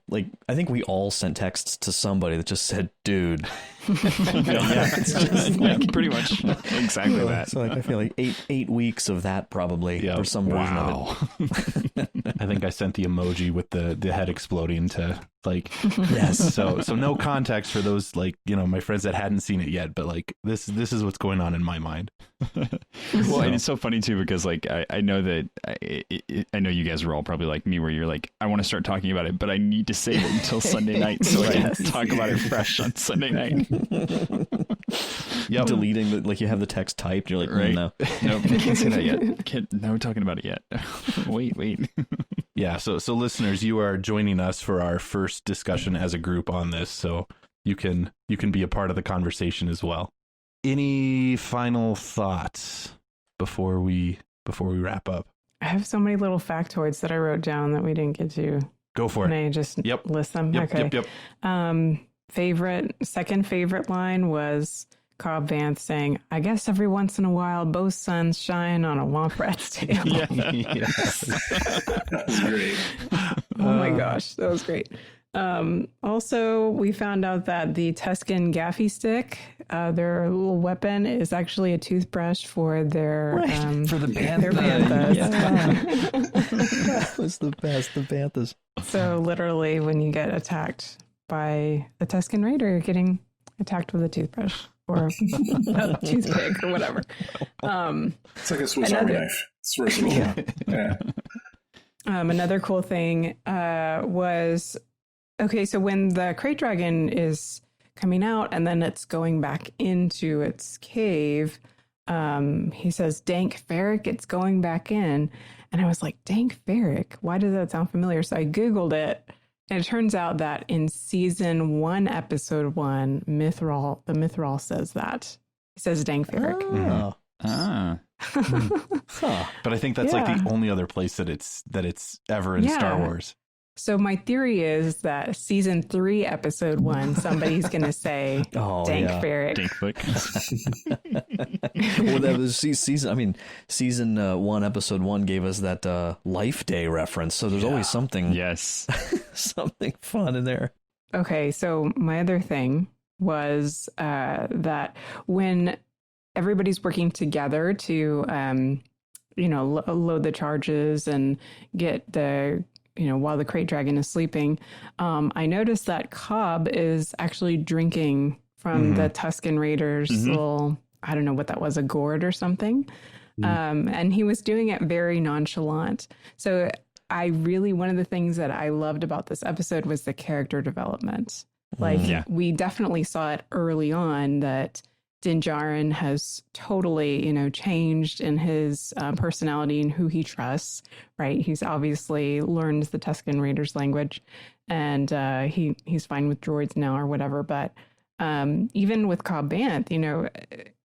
I think we all sent texts to somebody that just said, "Dude." It's just pretty much exactly that. So I feel like 8 weeks of that probably, or some version of it. I think I sent the emoji with the head exploding to yes. So no context for those my friends that hadn't seen it yet, but this is what's going on in my mind. Well, and it's so funny too because I know that I know you guys are all probably like me, where you're I want to start talking about it, but I need to save it until Sunday night so I can talk about it fresh on Sunday night. Yep. Deleting you have the text typed. You're right. No, nope, can't say that yet. No, we're talking about it yet. Wait. Yeah. So listeners, you are joining us for our first discussion as a group on this, so you can be a part of the conversation as well. Any final thoughts before we wrap up? I have so many little factoids that I wrote down that we didn't get to. Go for it. Can I just list them? Yep, okay. Yep. Second favorite line was Cobb Vanth saying, "I guess every once in a while both suns shine on a womp rat's tail." Yes. That was great. Oh my gosh, that was great. Also, we found out that the Tusken Gaffy Stick, their little weapon, is actually a toothbrush for their for the banthas. Their banthas. That was the best, the banthas. So literally, when you get attacked by a Tusken Raider, you're getting attacked with a toothbrush or a toothpick or whatever. It's like a Swiss Army knife. It's versatile. Yeah. Another cool thing was, okay, so when the Krayt Dragon is coming out, and then it's going back into its cave. He says, "Dank ferric, it's going back in." And I was like, "Dank ferric? Why does that sound familiar?" So I Googled it. And it turns out that in season 1, episode 1, the Mythrol says that. He says Dank ferric. Oh. But I think that's like the only other place that it's ever in Star Wars. So my theory is that season 3, episode 1, somebody's going to say Dank ferric. Dank ferric. Well, that was season. I mean, season 1, episode 1 gave us that Life Day reference. So there's always something. Yes, something fun in there. Okay, so my other thing was that when everybody's working together to, load the charges and get the, while the crate dragon is sleeping, I noticed that Cobb is actually drinking from the Tusken Raiders' little, I don't know what that was, a gourd or something. And he was doing it very nonchalant. So one of the things that I loved about this episode was the character development. We definitely saw it early on that Din Djarin has totally, changed in his personality and who he trusts, right? He's obviously learned the Tusken Raiders language, and he's fine with droids now or whatever. But even with Cobb Vanth,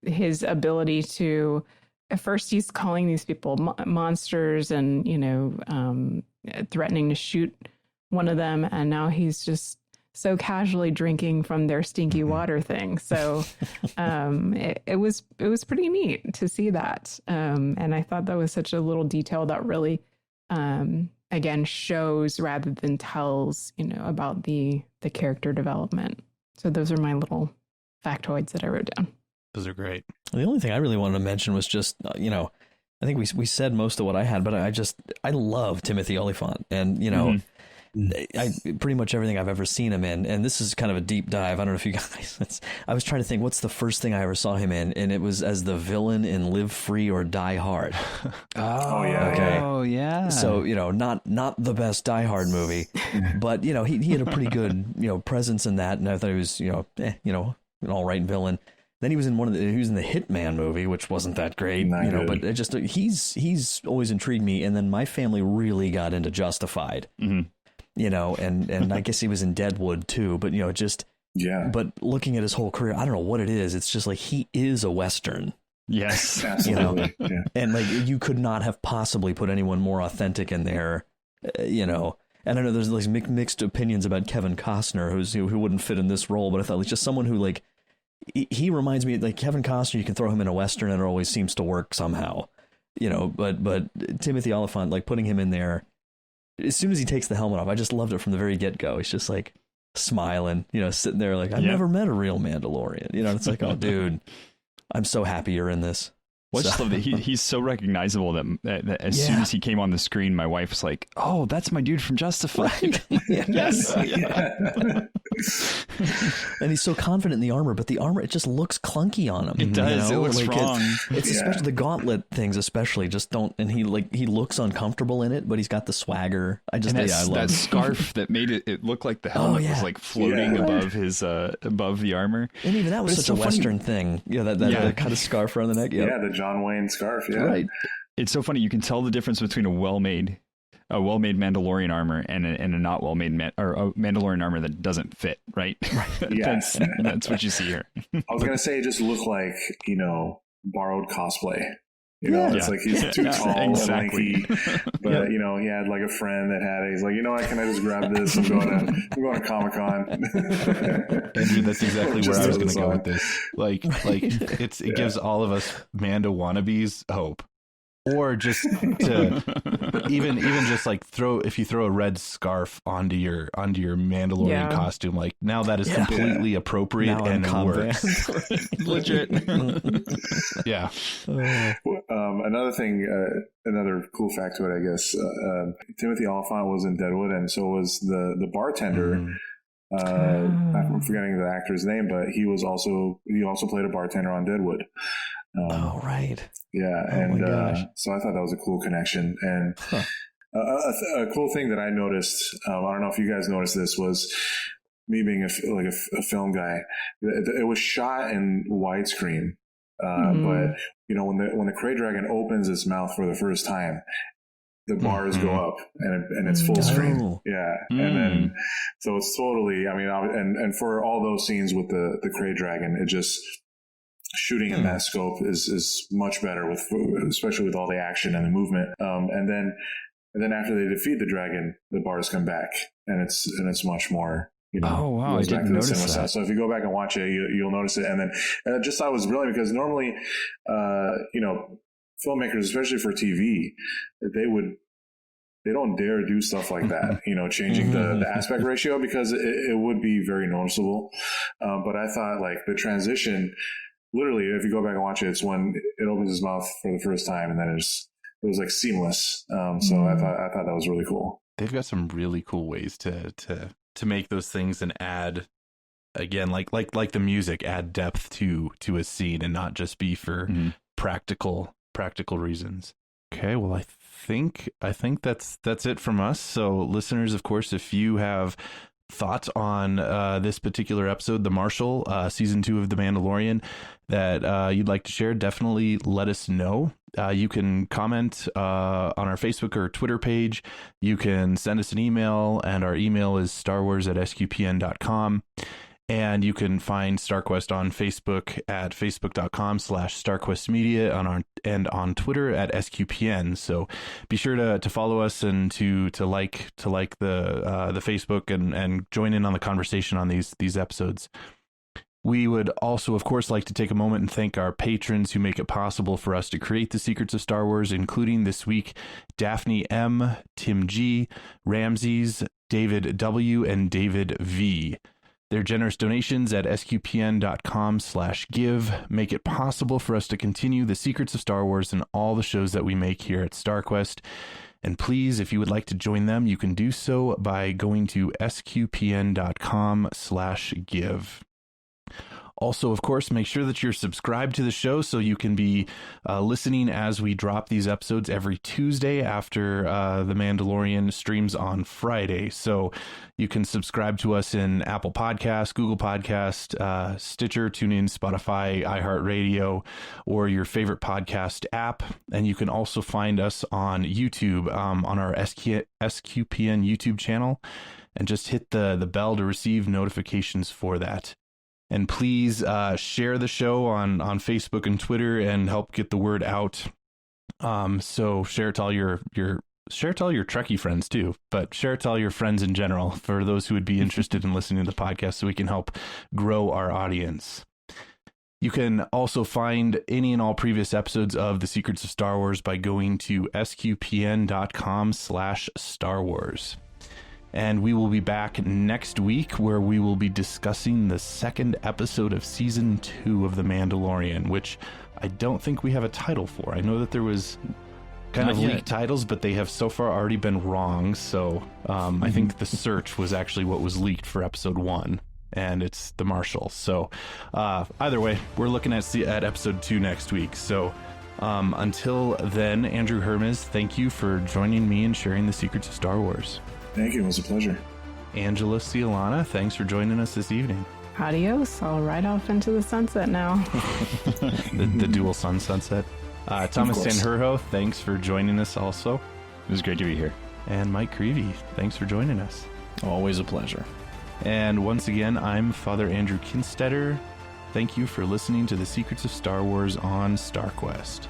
his ability to, at first he's calling these people monsters and, threatening to shoot one of them. And now he's just so casually drinking from their stinky water thing. So it was pretty neat to see that. And I thought that was such a little detail that really, again, shows rather than tells, about the character development. So those are my little factoids that I wrote down. Those are great. The only thing I really wanted to mention was just, I think we said most of what I had, but I love Timothy Olyphant, and, I pretty much everything I've ever seen him in, and this is kind of a deep dive. I don't know if you guys, I was trying to think, what's the first thing I ever saw him in? And it was as the villain in Live Free or Die Hard. Oh yeah. So, not the best Die Hard movie, but, he had a pretty good, presence in that. And I thought he was, an all right villain. Then he was in he was in the Hitman movie, which wasn't that great, but it just, he's always intrigued me. And then my family really got into Justified. And I guess he was in Deadwood too, but but looking at his whole career, I don't know what it is. It's just like, he is a Western. Yes. Absolutely. And like, you could not have possibly put anyone more authentic in there, and I know there's like mixed opinions about Kevin Costner, who wouldn't fit in this role, but I thought like just someone who like, he reminds me like Kevin Costner, you can throw him in a Western and it always seems to work somehow, but Timothy Olyphant, like putting him in there, as soon as he takes the helmet off, I just loved it from the very get-go. He's just like smiling, sitting there like, I've never met a real Mandalorian. It's like, oh, dude, I'm so happy you're in this. Well, I just love that he's so recognizable that as soon as he came on the screen, my wife was like, "Oh, that's my dude from Justified." Yes. And he's so confident in the armor, but the armor, it just looks clunky on him. It does. It looks wrong. It's especially the gauntlet things, especially just don't. And he looks uncomfortable in it, but he's got the swagger. I love that scarf that made it look like the helmet was like floating above his above the armor. And even that was such a Western thing. That kind of scarf around the neck. Yeah, the John Wayne scarf. Yeah, right. It's so funny. You can tell the difference between a well-made Mandalorian armor and a not well-made or a Mandalorian armor that doesn't fit. Right. Yeah. That's what you see here. I was gonna say it just looked like borrowed cosplay. It's like he's too tall and lanky, but he had like a friend that had it. He's like, can I just grab this? I'm going to Comic-Con. Andrew, that's exactly where I was going to go with this. Like it gives all of us Mando wannabes hope. Or just to even just like if you throw a red scarf onto your Mandalorian costume, like now that is completely appropriate and it works. Legit. Yeah. Another thing, another cool factoid, I guess. Timothy Olyphant was in Deadwood, and so was the bartender. I'm forgetting the actor's name, but he also played a bartender on Deadwood. Right. Yeah, so I thought that was a cool connection. And a cool thing that I noticed, I don't know if you guys noticed this, was me being a film guy, it was shot in widescreen. But when the Krayt Dragon opens its mouth for the first time, the bars go up and it's full screen. Yeah. And then, so it's totally, I mean, and for all those scenes with the Krayt Dragon, it just, shooting in that scope is much better especially with all the action and the movement. And then after they defeat the dragon, the bars come back and it's much more, oh wow, I didn't notice that. So if you go back and watch it, you'll notice it. And then I just thought it was brilliant because normally, filmmakers, especially for TV, they don't dare do stuff like that, changing the aspect ratio, because it would be very noticeable. But I thought like the transition, literally, if you go back and watch it, it's when it opens his mouth for the first time, and then it was like seamless. So I thought that was really cool. They've got some really cool ways to make those things and add, again, like the music, add depth to a scene and not just be for practical reasons. Okay, well, I think that's it from us. So listeners, of course, if you have thoughts on this particular episode, The Marshal, season 2 of The Mandalorian, that you'd like to share, definitely let us know. You can comment on our Facebook or Twitter page. You can send us an email, and our email is starwars@sqpn.com. And you can find StarQuest on Facebook at facebook.com/StarQuestMedia and on Twitter at SQPN. So be sure to follow us and to like the Facebook and join in on the conversation on these episodes. We would also, of course, like to take a moment and thank our patrons who make it possible for us to create the Secrets of Star Wars, including this week Daphne M, Tim G, Ramses, David W, and David V. Their generous donations at sqpn.com/give make it possible for us to continue the Secrets of Star Wars and all the shows that we make here at StarQuest. And please, if you would like to join them, you can do so by going to sqpn.com/give. Also, of course, make sure that you're subscribed to the show so you can be listening as we drop these episodes every Tuesday after The Mandalorian streams on Friday. So you can subscribe to us in Apple Podcasts, Google Podcast, Stitcher, TuneIn, Spotify, iHeartRadio, or your favorite podcast app. And you can also find us on YouTube, on our SQPN YouTube channel, and just hit the bell to receive notifications for that. And please share the show on Facebook and Twitter and help get the word out. So share it to all your Trekkie friends too, but share it to all your friends in general for those who would be interested in listening to the podcast, so we can help grow our audience. You can also find any and all previous episodes of The Secrets of Star Wars by going to sqpn.com/Star Wars. And we will be back next week, where we will be discussing the second episode of season 2 of The Mandalorian, which I don't think we have a title for. I know that there was kind of leaked titles, but they have so far already been wrong. So I think The Search was actually what was leaked for episode 1, and it's The Marshal. So either way, we're looking at episode 2 next week. So until then, Andrew Hermes, thank you for joining me and sharing the Secrets of Star Wars. Thank you. It was a pleasure. Angela Ciolana, thanks for joining us this evening. Adios. I'll ride off into the sunset now. the dual sunset. Thomas Sanjurjo, thanks for joining us also. It was great to be here. And Mike Creevy, thanks for joining us. Always a pleasure. And once again, I'm Father Andrew Kinstetter. Thank you for listening to The Secrets of Star Wars on StarQuest.